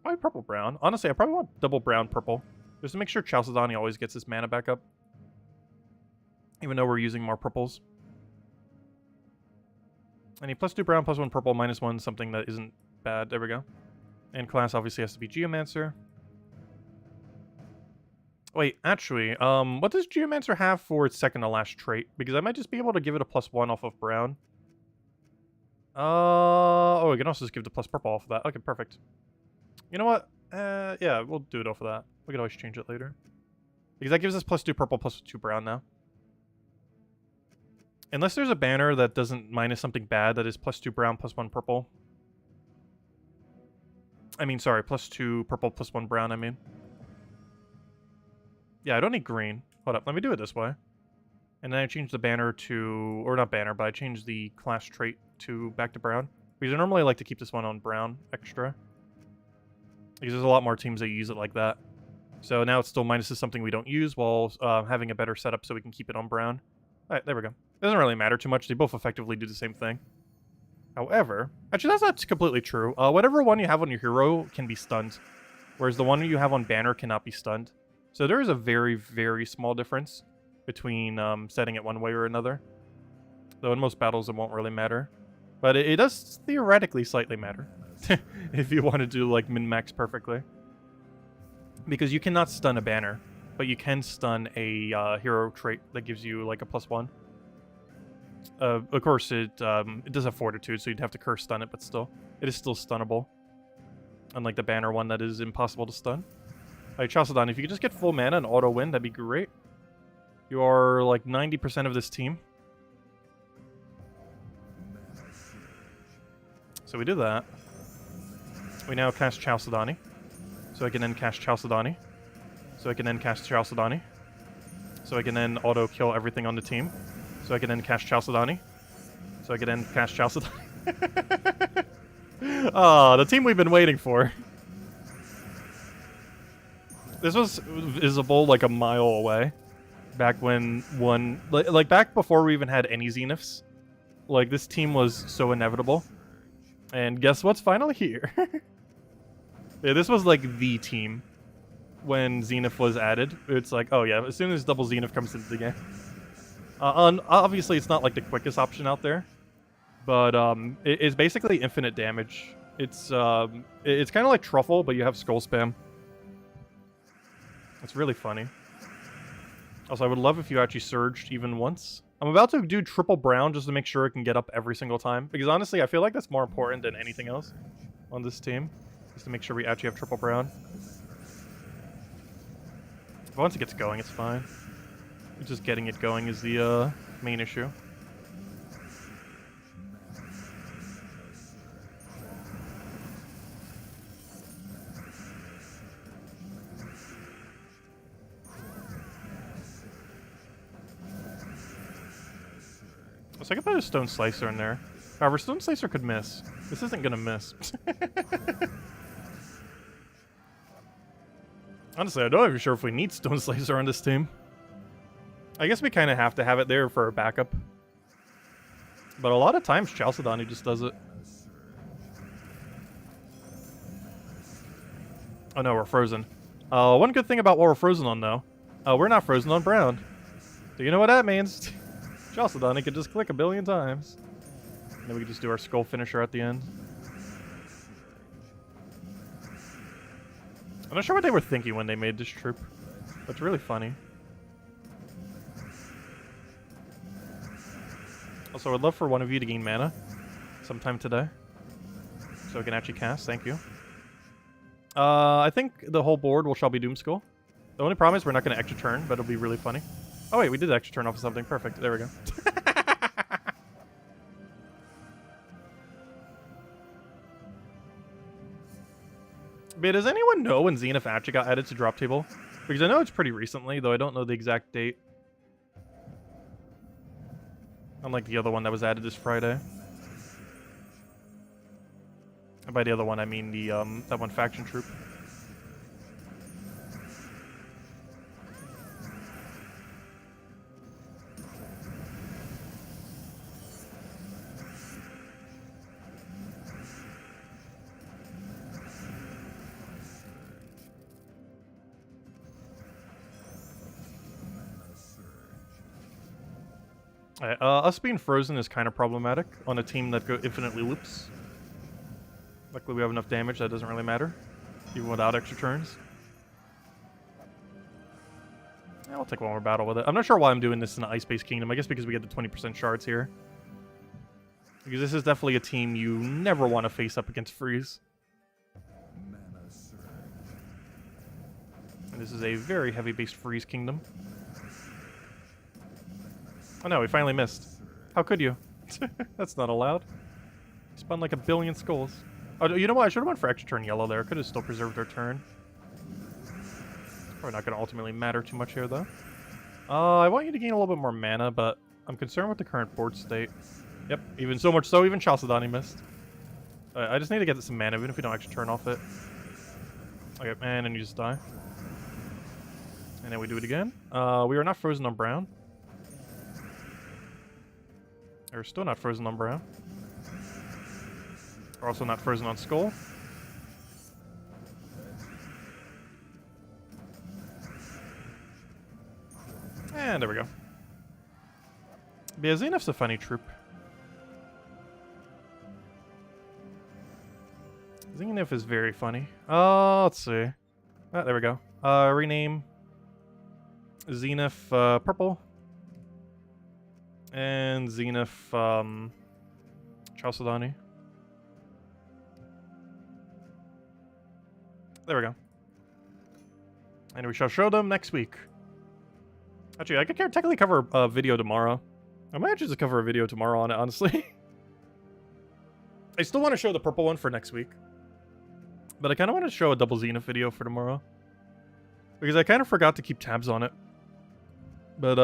probably purple brown. Honestly, I probably want double brown purple. Just to make sure Chalcedony always gets his mana back up. Even though we're using more purples. Any +2 brown, +1 purple, -1, something that isn't bad. There we go. And class obviously has to be Geomancer. Wait, actually, what does Geomancer have for its second to last trait? Because I might just be able to give it a +1 off of brown. Oh, we can also just give the +purple off of that. Okay, perfect. You know what? Yeah, we'll do it off of that. We can always change it later. Because that gives us +2 purple, +2 brown now. Unless there's a banner that doesn't minus something bad that is +2 brown, +1 purple. I mean, sorry, +2 purple, +1 brown, I mean. Yeah, I don't need green. Hold up, let me do it this way. And then I change the banner to, or not banner, but I change the class trait to back to brown. Because I normally like to keep this one on brown extra. Because there's a lot more teams that use it like that. So now it's still minus is something we don't use while having a better setup so we can keep it on brown. Alright, there we go. Doesn't really matter too much. They both effectively do the same thing. However, actually that's not completely true. Whatever one you have on your hero can be stunned. Whereas the one you have on banner cannot be stunned. So there is a very, very small difference between setting it one way or another. Though in most battles it won't really matter. But it does theoretically slightly matter. If you want to do like min-max perfectly. Because you cannot stun a banner, but you can stun a hero trait that gives you like a +1. Of course, it does have fortitude, so you'd have to curse stun it, but still. It is still stunnable. Unlike the banner one that is impossible to stun. Alright, Chalcedon, if you could just get full mana and auto win, that'd be great. You are like 90% of this team. So we do that. We now cast Chalcedony. So I can then cast Chalcedony. So I can then cast Chalcedony. So I can then auto kill everything on the team. So I can then cast Chalcedony. So I can then cast Chalcedony. Ah, the team we've been waiting for. This was visible like a mile away. Back when one... Like back before we even had any Zeniths. Like this team was so inevitable. And guess what's finally here? Yeah, this was like the team when Zenith was added. It's like, oh yeah, as soon as double Zenith comes into the game. Obviously, it's not like the quickest option out there, but it's basically infinite damage. It's kind of like Truffle, but you have Skull Spam. It's really funny. Also, I would love if you actually surged even once. I'm about to do triple brown just to make sure it can get up every single time, because honestly, I feel like that's more important than anything else on this team. Just to make sure we actually have triple brown. But once it gets going, it's fine. Just getting it going is the main issue. So I could put a Stone Slicer in there. However, Stone Slicer could miss. This isn't gonna miss. Honestly, I'm not even sure if we need Stone Slicer on this team. I guess we kind of have to have it there for a backup. But a lot of times, Chalcedony just does it. Oh no, we're frozen. One good thing about what we're frozen on, though. We're not frozen on brown. Do you know what that means? Chalcedony could just click a billion times. And then we can just do our skull finisher at the end. I'm not sure what they were thinking when they made this troop. That's really funny. Also, I'd love for one of you to gain mana sometime today. So I can actually cast, thank you. I think the whole board shall be Doomskull. The only problem is we're not going to extra turn, but it'll be really funny. Oh wait, we did extra turn off of something. Perfect. There we go. But does anyone know when Zenith actually got added to drop table? Because I know it's pretty recently, though I don't know the exact date. Unlike the other one that was added this Friday. And by the other one, I mean the that one faction troop. Us being frozen is kind of problematic on a team that infinitely loops. Luckily we have enough damage that doesn't really matter, even without extra turns. Yeah, I'll take one more battle with it. I'm not sure why I'm doing this in the Ice-based Kingdom. I guess because we get the 20% shards here. Because this is definitely a team you never want to face up against Freeze. And this is a very heavy-based Freeze Kingdom. Oh no, we finally missed. How could you? That's not allowed. Spun like a billion skulls. Oh, you know what? I should have went for extra turn yellow there. Could have still preserved our turn. Probably not going to ultimately matter too much here, though. I want you to gain a little bit more mana, but I'm concerned with the current board state. Yep, even so much so, even Chalcedony missed. I just need to get some mana, even if we don't actually turn off it. Okay, and then you just die. And then we do it again. We are not frozen on brown. We're still not frozen on brown. We're also not frozen on skull. And there we go. But yeah, Xenoph's a funny troop. Xenoph is very funny. Let's see. Ah, there we go. Rename Xenoph purple. And Xenoph Chalcedony. There we go. And we shall show them next week. Actually, I could technically cover a video tomorrow. I might actually just cover a video tomorrow on it, honestly. I still want to show the purple one for next week. But I kind of want to show a double Xenoph video for tomorrow. Because I kind of forgot to keep tabs on it. But,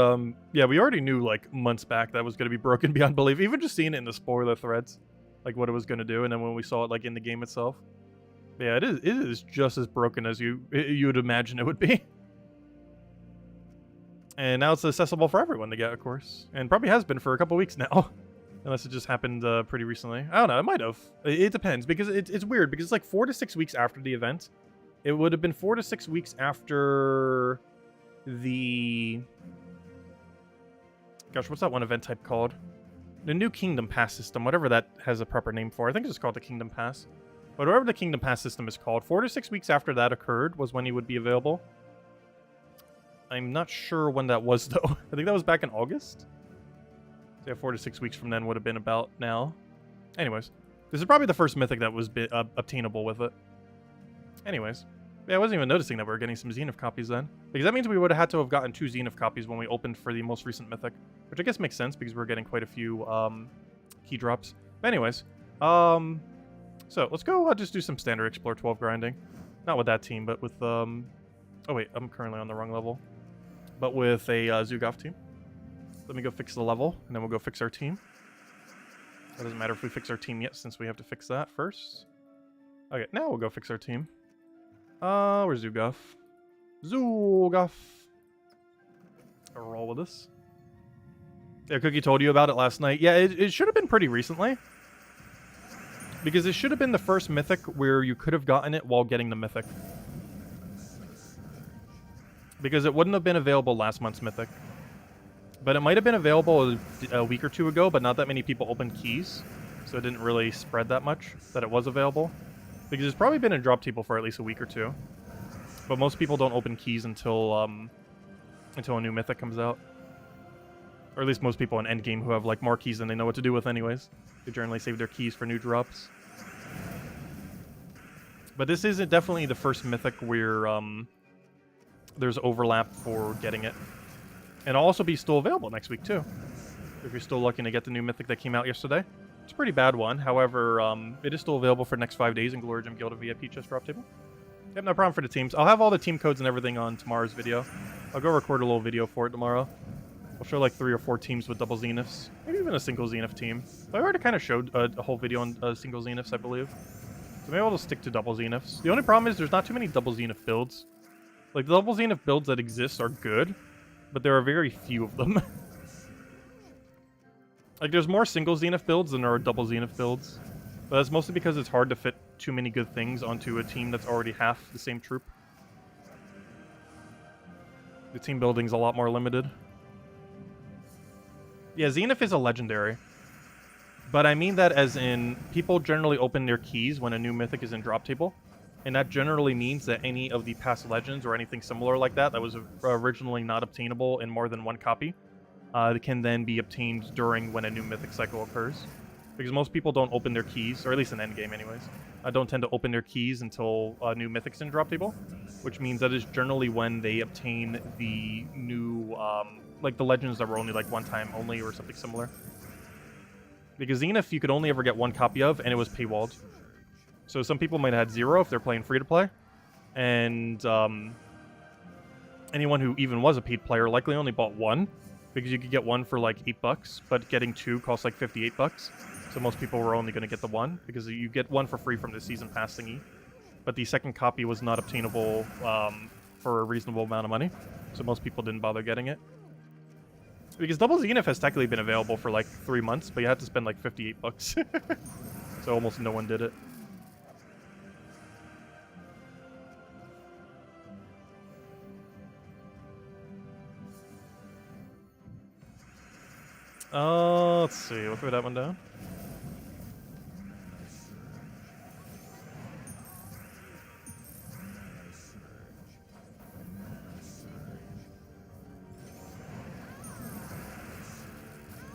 yeah, we already knew, like, months back that was going to be broken beyond belief. Even just seeing it in the spoiler threads. Like, what it was going to do. And then when we saw it, like, in the game itself. But yeah, it is just as broken as you would imagine it would be. And now it's accessible for everyone to get, of course. And probably has been for a couple weeks now. Unless it just happened pretty recently. I don't know, it might have. It depends, because it's weird, because it's like 4 to 6 weeks after the event. It would have been 4 to 6 weeks after the... Gosh, what's that one event type called? The new Kingdom Pass system, whatever that has a proper name for. I think it's just called the Kingdom Pass. But whatever the Kingdom Pass system is called, 4 to 6 weeks after that occurred was when he would be available. I'm not sure when that was, though. I think that was back in August. So yeah, 4 to 6 weeks from then would have been about now. Anyways, this is probably the first mythic that was obtainable with it. Anyways, yeah, I wasn't even noticing that we were getting some Xenoph copies then. Because that means we would have had to have gotten 2 Xenoph copies when we opened for the most recent mythic. Which I guess makes sense, because we're getting quite a few key drops. But anyways, so let's go just do some standard Explore 12 grinding. Not with that team, but with... Oh wait, I'm currently on the wrong level. But with a Zugov team. Let me go fix the level, and then we'll go fix our team. It doesn't matter if we fix our team yet, since we have to fix that first. Okay, now we'll go fix our team. Where's Zugov? Zugov! I'll roll with this. Yeah, Cookie told you about it last night. Yeah, it should have been pretty recently. Because it should have been the first mythic where you could have gotten it while getting the mythic. Because it wouldn't have been available last month's mythic. But it might have been available a week or two ago, but not that many people opened keys. So it didn't really spread that much that it was available. Because it's probably been in drop table for at least a week or two. But most people don't open keys until a new mythic comes out. Or at least most people in endgame who have like more keys than they know what to do with anyways. They generally save their keys for new drops. But this isn't definitely the first mythic where there's overlap for getting it. And it'll also be still available next week too. If you're still looking to get the new mythic that came out yesterday. It's a pretty bad one. However, it is still available for the next 5 days in Glory Gem Guild VIP chest drop table. Yep, no problem for the teams. I'll have all the team codes and everything on tomorrow's video. I'll go record a little video for it tomorrow. We'll show like 3 or 4 teams with double Xenophs. Maybe even a single Xenoph team. I already kind of showed a whole video on single Xenophs, I believe. So maybe I'll stick to double Xenophs. The only problem is there's not too many double Xenoph builds. Like, the double Xenoph builds that exist are good, but there are very few of them. Like, there's more single Xenoph builds than there are double Xenoph builds. But that's mostly because it's hard to fit too many good things onto a team that's already half the same troop. The team building's a lot more limited. Yeah, Xenoph is a legendary. But I mean that as in, people generally open their keys when a new mythic is in drop table. And that generally means that any of the past legends or anything similar like that was originally not obtainable in more than one copy can then be obtained during when a new mythic cycle occurs. Because most people don't open their keys, or at least in endgame anyways, don't tend to open their keys until new mythic's in drop table. Which means that is generally when they obtain the new, like the legends that were only like one time only or something similar. Because Xenoph you could only ever get one copy of, and it was paywalled. So some people might have had 0 if they're playing free-to-play. And anyone who even was a paid player likely only bought one, because you could get one for like $8, but getting two costs like $58. So most people were only going to get the one, because you get one for free from the season pass thingy. But the second copy was not obtainable for a reasonable amount of money, so most people didn't bother getting it. Because Double Zenith has technically been available for like 3 months, but you had to spend like $58. So almost no one did it. Let's see. We'll throw that one down.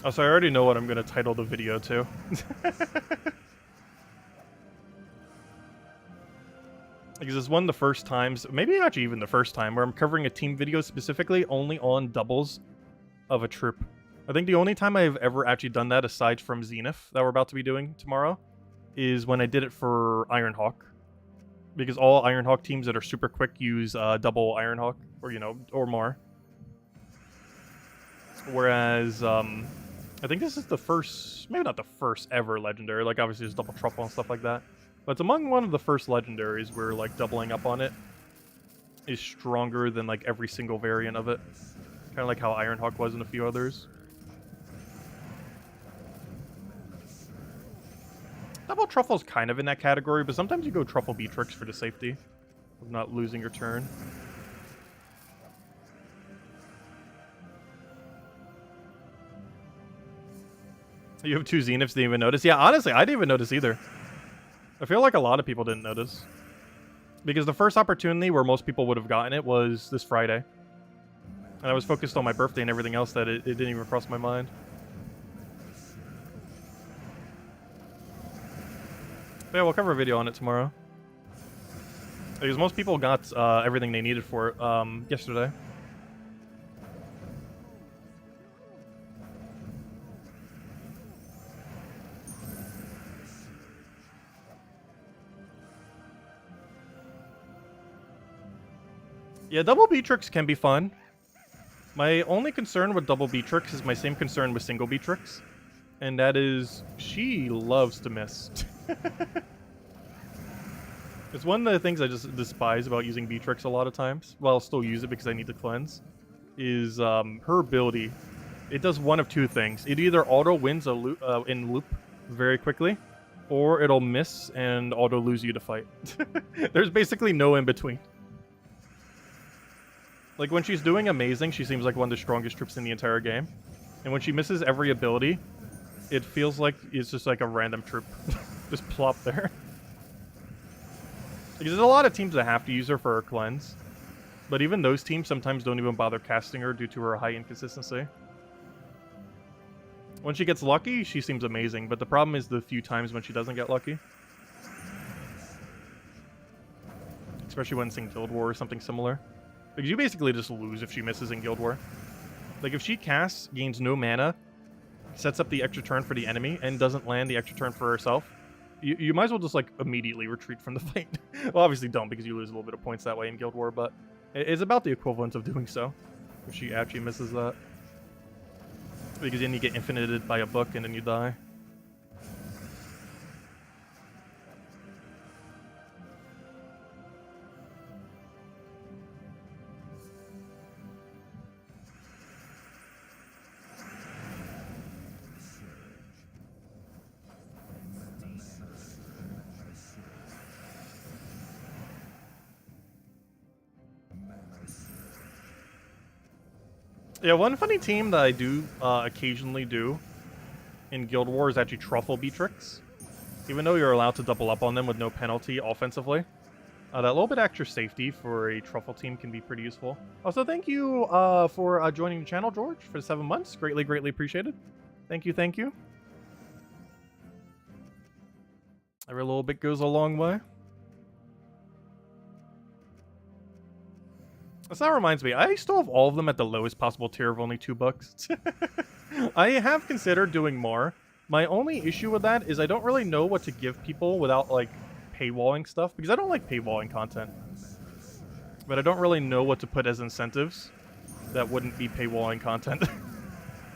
Oh, so I already know what I'm going to title the video to. Because it's one of the first times, maybe actually even the first time, where I'm covering a team video specifically only on doubles of a troop. I think the only time I've ever actually done that, aside from Zenith, that we're about to be doing tomorrow, is when I did it for Ironhawk. Because all Ironhawk teams that are super quick use double Ironhawk, or, you know, or more. Whereas, I think this is the first, maybe not the first ever legendary, like obviously there's double truffle and stuff like that. But it's among one of the first legendaries where, like, doubling up on it is stronger than, like, every single variant of it. Kind of like how Ironhawk was in a few others. Double Truffle's kind of in that category, but sometimes you go Truffle Beatrix for the safety of not losing your turn. You have 2 Zeniths, didn't even notice? Yeah, honestly, I didn't even notice either. I feel like a lot of people didn't notice. Because the first opportunity where most people would have gotten it was this Friday. And I was focused on my birthday and everything else that it didn't even cross my mind. But yeah, we'll cover a video on it tomorrow. Because most people got everything they needed for it yesterday. Yeah, double Beatrix can be fun. My only concern with double Beatrix is my same concern with single Beatrix. And that is, she loves to miss. It's one of the things I just despise about using Beatrix a lot of times. Well, I'll still use it because I need to cleanse. Is her ability. It does one of 2 things. It either auto wins a in loop very quickly, or it'll miss and auto lose you to fight. There's basically no in between. Like, when she's doing amazing, she seems like one of the strongest troops in the entire game. And when she misses every ability, it feels like it's just like a random troop. Just plop there. Because there's a lot of teams that have to use her for her cleanse. But even those teams sometimes don't even bother casting her due to her high inconsistency. When she gets lucky, she seems amazing. But the problem is the few times when she doesn't get lucky. Especially when it's in Guild War or something similar. Because you basically just lose if she misses in Guild War. Like, if she casts, gains no mana, sets up the extra turn for the enemy, and doesn't land the extra turn for herself, you might as well just, like, immediately retreat from the fight. Well, obviously don't, because you lose a little bit of points that way in Guild War, but it's about the equivalent of doing so, if she actually misses that. Because then you get infinited by a book, and then you die. Yeah, one funny team that I do occasionally do in Guild War is actually Truffle Beatrix. Even though you're allowed to double up on them with no penalty offensively, that little bit extra safety for a Truffle team can be pretty useful. Also, thank you for joining the channel, George, for 7 months. Greatly, greatly appreciated. Thank you, thank you. Every little bit goes a long way. So that reminds me, I still have all of them at the lowest possible tier of only $2. I have considered doing more. My only issue with that is I don't really know what to give people without, like, paywalling stuff, because I don't like paywalling content. But I don't really know what to put as incentives that wouldn't be paywalling content.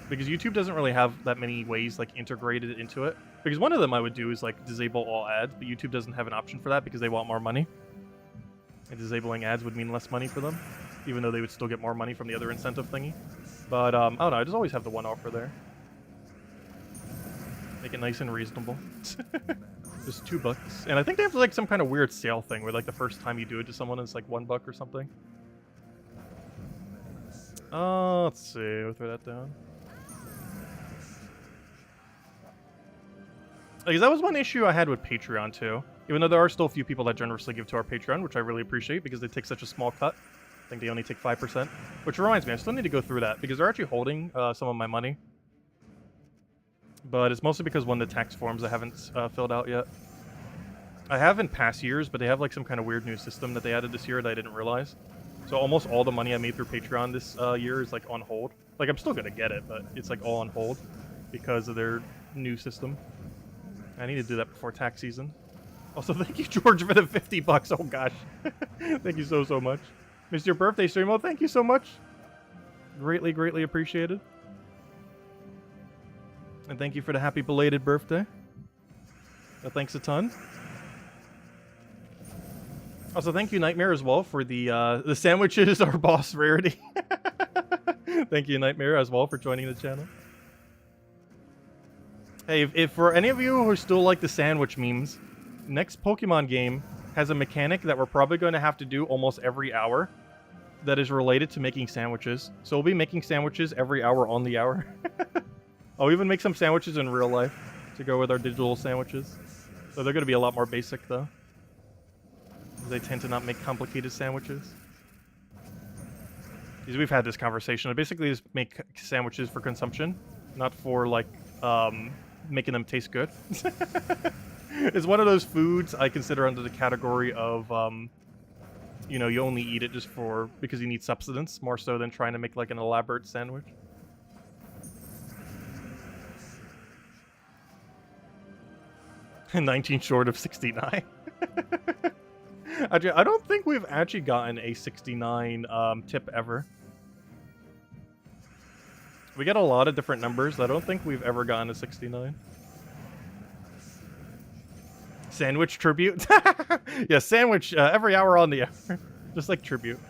Because YouTube doesn't really have that many ways like integrated into it. Because one of them I would do is like disable all ads, but YouTube doesn't have an option for that because they want more money. And disabling ads would mean less money for them, even though they would still get more money from the other incentive thingy. But I don't know, I just always have the one offer there. Make it nice and reasonable. Just $2. And I think they have like some kind of weird sale thing where like the first time you do it to someone it's like $1 or something. Let's see, we'll throw that down. Because that was one issue I had with Patreon too. Even though there are still a few people that generously give to our Patreon, which I really appreciate because they take such a small cut. I think they only take 5%. Which reminds me, I still need to go through that because they're actually holding some of my money. But it's mostly because one of the tax forms I haven't filled out yet. I have in past years, but they have like some kind of weird new system that they added this year that I didn't realize. So almost all the money I made through Patreon this year is like on hold. Like I'm still gonna get it, but it's like all on hold because of their new system. I need to do that before tax season. Also, thank you, George, for the $50. Oh gosh, thank you so much. Missed your birthday stream. Oh, thank you so much. Greatly appreciated. And thank you for the happy belated birthday. Thanks a ton. Also, thank you, Nightmare, as well, for the sandwiches are boss rarity. Thank you, Nightmare, as well, for joining the channel. Hey, if for any of you who still like the sandwich memes, next Pokemon game has a mechanic that we're probably going to have to do almost every hour that is related to making sandwiches. So we'll be making sandwiches every hour on the hour. I'll even make some sandwiches in real life to go with our digital sandwiches. So they're going to be a lot more basic, though. They tend to not make complicated sandwiches. Because we've had this conversation. I basically just make sandwiches for consumption, not for, like, making them taste good. It's one of those foods I consider under the category of, you know, you only eat it just because you need substance, more so than trying to make, like, an elaborate sandwich. 19 short of 69. I don't think we've actually gotten a 69 tip ever. We get a lot of different numbers. I don't think we've ever gotten a 69. Sandwich tribute? Yeah, sandwich every hour on the hour. Just like tribute.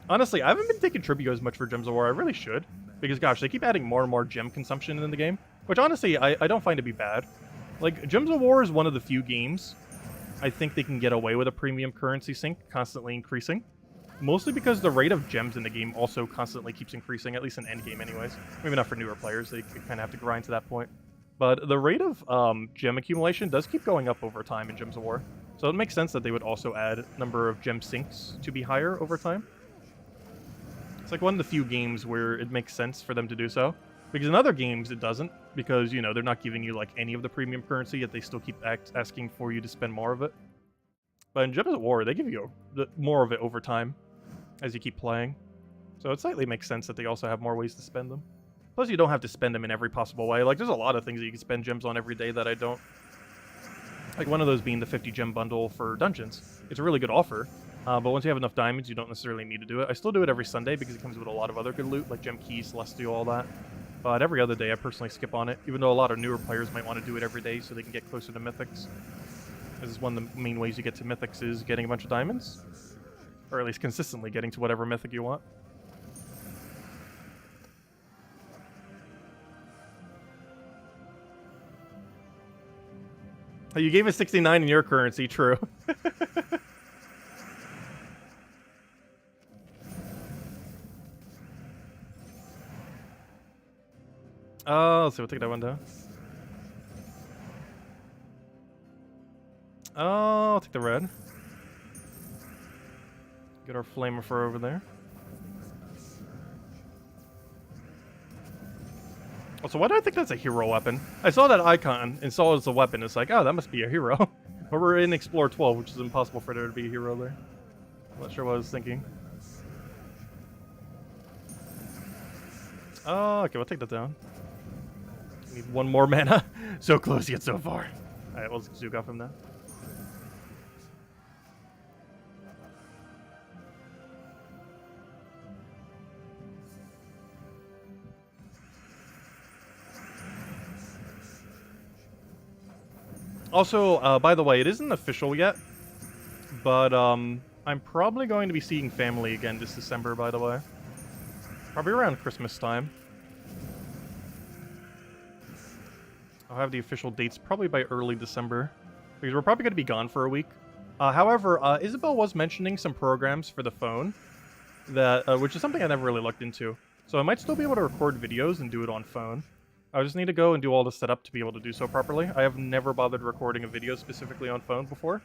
Honestly, I haven't been taking tribute as much for Gems of War. I really should. Because, gosh, they keep adding more and more gem consumption in the game. Which, honestly, I don't find to be bad. Like, Gems of War is one of the few games I think they can get away with a premium currency sink constantly increasing. Mostly because the rate of gems in the game also constantly keeps increasing, at least in endgame anyways. Maybe not for newer players, they kind of have to grind to that point. But the rate of gem accumulation does keep going up over time in Gems of War. So it makes sense that they would also add number of gem sinks to be higher over time. It's like one of the few games where it makes sense for them to do so. Because in other games, it doesn't. Because, you know, they're not giving you, like, any of the premium currency, yet they still keep asking for you to spend more of it. But in Gems of War, they give you more of it over time as you keep playing. So it slightly makes sense that they also have more ways to spend them. Plus, you don't have to spend them in every possible way. Like, there's a lot of things that you can spend gems on every day that I don't. Like, one of those being the 50 gem bundle for dungeons. It's a really good offer. But once you have enough diamonds, you don't necessarily need to do it. I still do it every Sunday because it comes with a lot of other good loot, like gem keys, celestial, all that. But every other day, I personally skip on it, even though a lot of newer players might want to do it every day so they can get closer to mythics. This is one of the main ways you get to mythics is getting a bunch of diamonds. Or at least consistently getting to whatever mythic you want. Oh, you gave us 69 in your currency, true. Let's see, we'll take that one down. I'll take the red. Get our flamethrower over there. Also, why do I think that's a hero weapon? I saw that icon and saw it as a weapon. It's like, oh, that must be a hero. But we're in Explore 12, which is impossible for there to be a hero there. I'm not sure what I was thinking. Oh, okay, we'll take that down. Need one more mana. So close yet so far. Alright, we'll zook off him now. Also, by the way, it isn't official yet, but I'm probably going to be seeing family again this December, by the way. Probably around Christmas time. I'll have the official dates probably by early December, because we're probably going to be gone for a week. However, Isabel was mentioning some programs for the phone, that which is something I never really looked into. So I might still be able to record videos and do it on phone. I just need to go and do all the setup to be able to do so properly. I have never bothered recording a video specifically on phone before.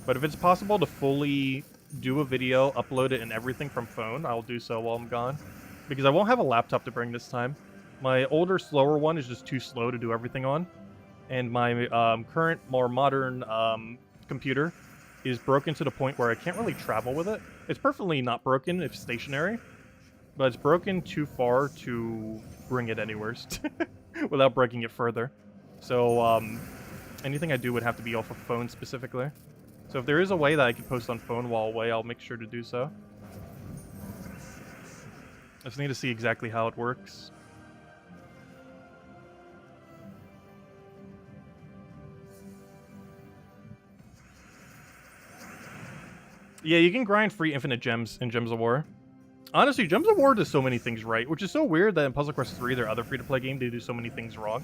But if it's possible to fully do a video, upload it and everything from phone, I'll do so while I'm gone. Because I won't have a laptop to bring this time. My older, slower one is just too slow to do everything on. And my current, more modern computer is broken to the point where I can't really travel with it. It's perfectly not broken if stationary, but it's broken too far to bring it anywhere without breaking it further. So anything I do would have to be off of phone specifically. So if there is a way that I could post on phone while away, I'll make sure to do so. I just need to see exactly how it works. Yeah, you can grind free infinite gems in Gems of War. Honestly, Gems of War does so many things right, which is so weird that in Puzzle Quest 3, their other free-to-play game, they do so many things wrong.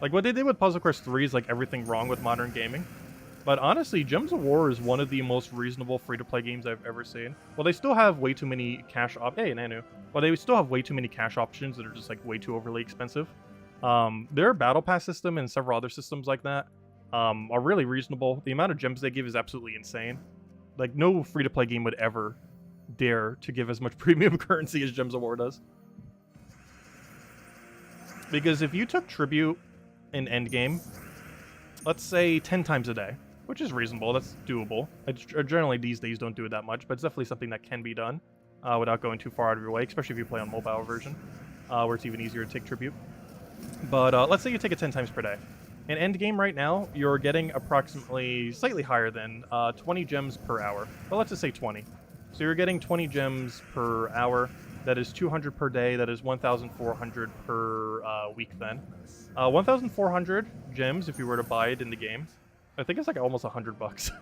Like, what they did with Puzzle Quest 3 is, like, everything wrong with modern gaming. But honestly, Gems of War is one of the most reasonable free-to-play games I've ever seen. Well, they still have way too many cash Hey, Nanu. Well, they still have way too many cash options that are just, like, way too overly expensive. Their Battle Pass system and several other systems like that are really reasonable. The amount of gems they give is absolutely insane. Like, no free-to-play game would ever dare to give as much premium currency as Gems of War does. Because if you took Tribute in Endgame, let's say 10 times a day, which is reasonable, that's doable. I generally these days don't do it that much, but it's definitely something that can be done without going too far out of your way, especially if you play on mobile version, where it's even easier to take Tribute. But let's say you take it 10 times per day. In Endgame right now, you're getting approximately slightly higher than 20 gems per hour. Well, let's just say 20. So you're getting 20 gems per hour. That is 200 per day. That is 1,400 per week then. 1,400 gems if you were to buy it in the game. I think it's like almost $100.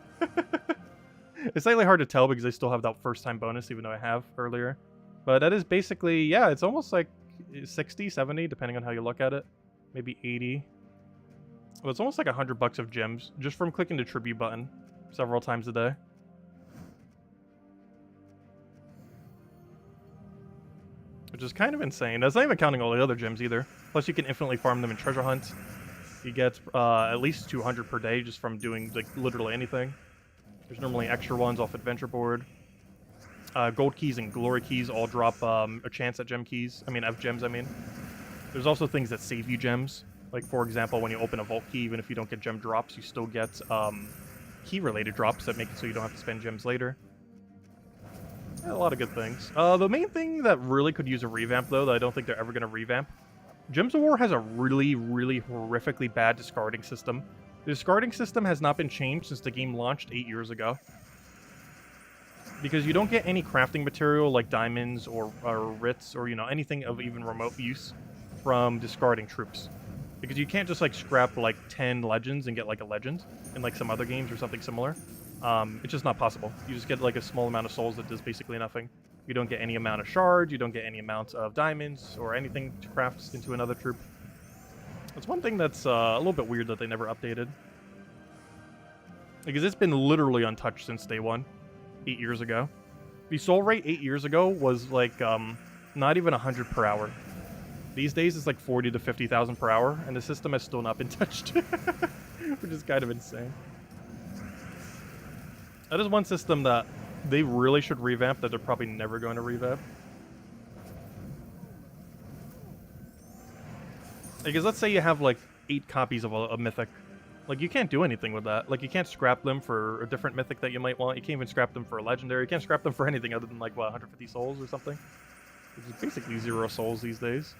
It's slightly hard to tell because I still have that first time bonus, even though I have earlier. But that is basically, yeah, it's almost like 60, 70, depending on how you look at it. Maybe 80. Well, it's almost like $100 of gems just from clicking the tribute button several times a day. Which is kind of insane. That's not even counting all the other gems either. Plus, you can infinitely farm them in treasure hunts. You get at least 200 per day just from doing like literally anything. There's normally extra ones off Adventure Board. Gold keys and glory keys all drop a chance at gem keys. Of gems, I mean. There's also things that save you gems. Like, for example, when you open a vault key, even if you don't get gem drops, you still get key-related drops that make it so you don't have to spend gems later. Yeah, a lot of good things. The main thing that really could use a revamp, though, that I don't think they're ever going to revamp, Gems of War has a really, really horrifically bad discarding system. The discarding system has not been changed since the game launched 8 years ago. Because you don't get any crafting material like diamonds or writs or, anything of even remote use from discarding troops. Because you can't just, scrap, 10 legends and get, a legend in, some other games or something similar. It's just not possible. You just get, a small amount of souls that does basically nothing. You don't get any amount of shards, you don't get any amount of diamonds or anything to craft into another troop. That's one thing that's a little bit weird that they never updated. Because it's been literally untouched since day one, 8 years ago. The soul rate 8 years ago was, not even 100 per hour. These days, it's 40 to 50,000 per hour, and the system has still not been touched. Which is kind of insane. That is one system that they really should revamp that they're probably never going to revamp. Because let's say you have, 8 copies of a mythic. You can't do anything with that. You can't scrap them for a different mythic that you might want. You can't even scrap them for a legendary. You can't scrap them for anything other than, 150 souls or something. Which is basically 0 souls these days.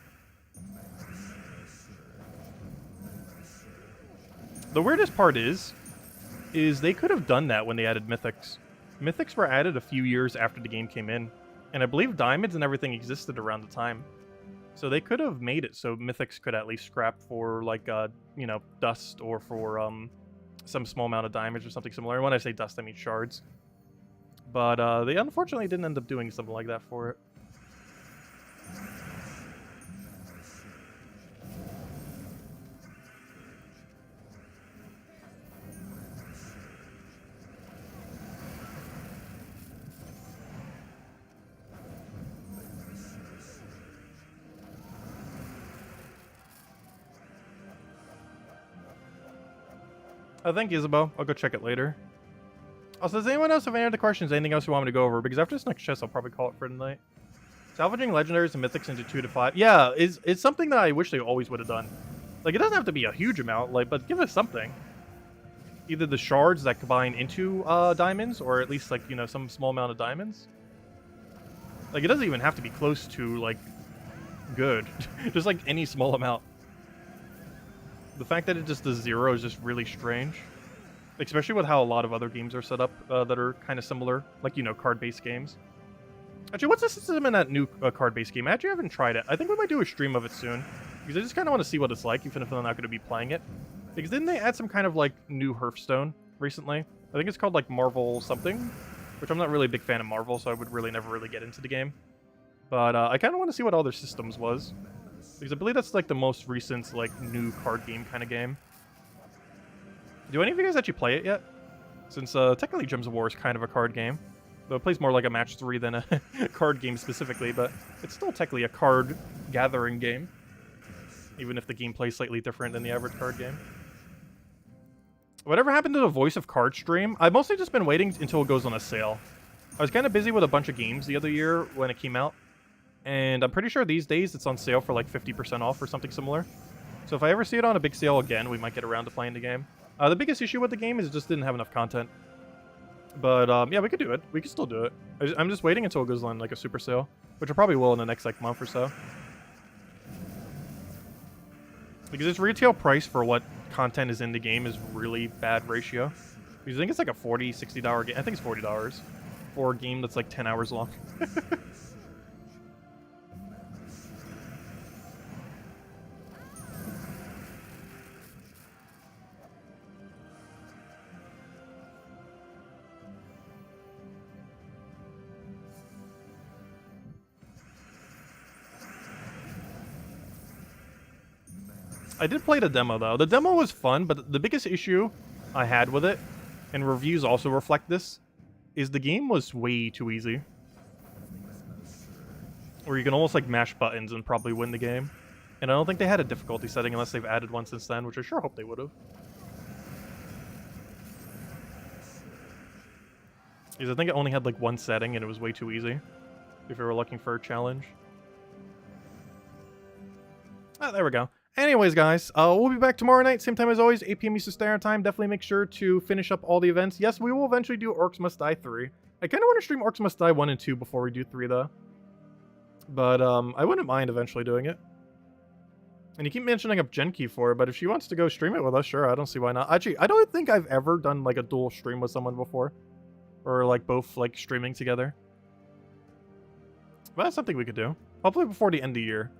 The weirdest part is they could have done that when they added mythics. Mythics were added a few years after the game came in, and I believe diamonds and everything existed around the time. So they could have made it so mythics could at least scrap for, dust or for, some small amount of damage or something similar. And when I say dust, I mean shards. But they unfortunately didn't end up doing something like that for it. Oh, thank you, Isabel. I'll go check it later. Also, does anyone else have any other questions? Anything else you want me to go over? Because after this next chest, I'll probably call it for tonight. Salvaging legendaries and mythics into 2 to 5. Yeah, it's something that I wish they always would have done. Like, it doesn't have to be a huge amount, like, but give us something. Either the shards that combine into diamonds, or at least, like, you know, some small amount of diamonds. Like, it doesn't even have to be close to, like, good. Just, like, any small amount. The fact that it just does 0 is just really strange. Especially with how a lot of other games are set up that are kind of similar. Like, you know, card-based games. Actually, what's the system in that new card-based game? I actually haven't tried it. I think we might do a stream of it soon. Because I just kind of want to see what it's like, even if I'm not going to be playing it. Because didn't they add some kind of, like, new Hearthstone recently? I think it's called, like, Marvel something. Which I'm not really a big fan of Marvel, so I would really never really get into the game. But I kind of want to see what all their systems was. Because I believe that's, like, the most recent, like, new card game kind of game. Do any of you guys actually play it yet? Since technically Gems of War is kind of a card game. Though it plays more like a match 3 than a card game specifically, but it's still technically a card gathering game. Even if the gameplay is slightly different than the average card game. Whatever happened to the Voice of Card stream? I've mostly just been waiting until it goes on a sale. I was kind of busy with a bunch of games the other year when it came out. And I'm pretty sure these days it's on sale for like 50% off or something similar. So if I ever see it on a big sale again, we might get around to playing the game. The biggest issue with the game is it just didn't have enough content. But yeah, we could do it. We could still do it. I'm just waiting until it goes on like a super sale, which I probably will in the next like month or so. Because its retail price for what content is in the game is really bad ratio. Because I think it's like a $40, $60 game. I think it's $40 for a game that's like 10 hours long. I did play the demo, though. The demo was fun, but the biggest issue I had with it, and reviews also reflect this, is the game was way too easy. Where you can almost, like, mash buttons and probably win the game. And I don't think they had a difficulty setting unless they've added one since then, which I sure hope they would have. Because I think it only had, like, one setting, and it was way too easy. If you were looking for a challenge. Ah, there we go. Anyways, guys, we'll be back tomorrow night, same time as always, 8 p.m. Eastern Standard Time. Definitely make sure to finish up all the events. Yes, we will eventually do Orcs Must Die 3. I kind of want to stream Orcs Must Die 1 and 2 before we do 3, though. But, I wouldn't mind eventually doing it. And you keep mentioning up Genki for it, but if she wants to go stream it with us, sure, I don't see why not. Actually, I don't think I've ever done, like, a dual stream with someone before. Or, like, both, like, streaming together. But that's something we could do. Hopefully before the end of the year.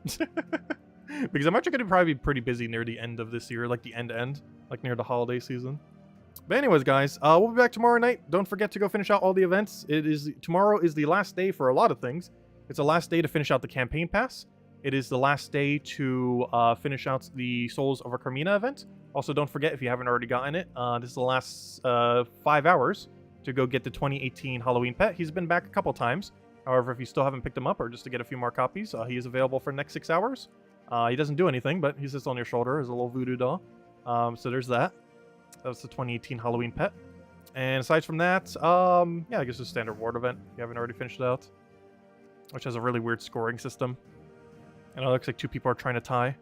Because I'm actually going to probably be pretty busy near the end of this year, like the end, like near the holiday season. But anyways, guys, we'll be back tomorrow night. Don't forget to go finish out all the events. Tomorrow is the last day for a lot of things. It's the last day to finish out the campaign pass. It is the last day to finish out the Souls of Carmina event. Also, don't forget, if you haven't already gotten it, this is the last 5 hours to go get the 2018 Halloween pet. He's been back a couple times. However, if you still haven't picked him up or just to get a few more copies, he is available for the next 6 hours. He doesn't do anything, but he sits on your shoulder as a little voodoo doll. So there's that. That was the 2018 Halloween pet. And aside from that, yeah, I guess it's a standard ward event. If you haven't already finished it out. Which has a really weird scoring system. And it looks like 2 people are trying to tie.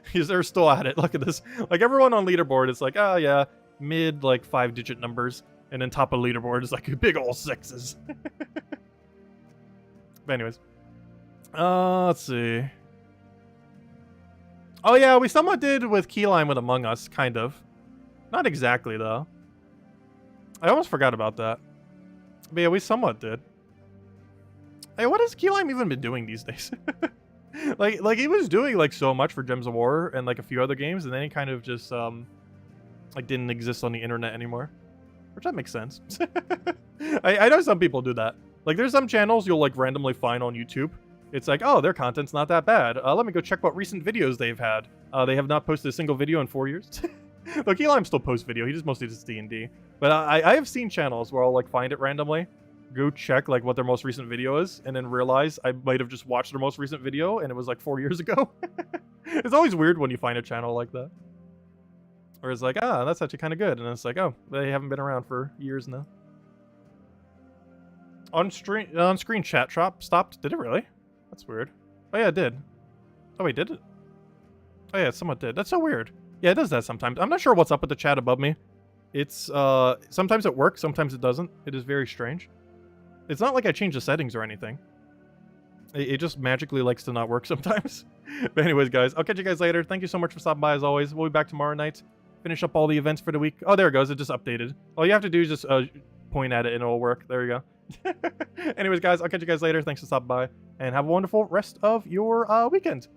Because they're still at it. Look at this. Like, everyone on leaderboard is like, oh yeah, mid, like, 5-digit numbers. And then top of leaderboard is like big ol' 6s. But anyways. Let's see. Oh yeah, we somewhat did with Keyline with Among Us, kind of. Not exactly, though. I almost forgot about that. But yeah, we somewhat did. Hey, what has Keyline even been doing these days? like he was doing like so much for Gems of War and like a few other games, and then he kind of just like didn't exist on the internet anymore, which that makes sense. I know some people do that. Like there's some channels you'll like randomly find on YouTube. It's like, oh, their content's not that bad. Let me go check what recent videos they've had. They have not posted a single video in 4 years. Look, Eli still posts video. He just mostly does D&D. But I have seen channels where I'll like find it randomly, go check like what their most recent video is, and then realize I might have just watched their most recent video and it was like 4 years ago. It's always weird when you find a channel like that. Or it's like, ah, that's actually kind of good. And it's like, oh, they haven't been around for years now. On-screen chat stopped. Did it really? That's weird. Oh yeah, it did. Oh wait, did it? Oh yeah, it somewhat did. That's so weird. Yeah, it does that sometimes. I'm not sure what's up with the chat above me. It's, sometimes it works, sometimes it doesn't. It is very strange. It's not like I changed the settings or anything. It just magically likes to not work sometimes. But anyways, guys, I'll catch you guys later. Thank you so much for stopping by as always. We'll be back tomorrow night. Finish up all the events for the week. Oh, there it goes. It just updated. All you have to do is just point at it and it'll work. There you go. Anyways, guys, I'll catch you guys later. Thanks for stopping by, and have a wonderful rest of your weekend.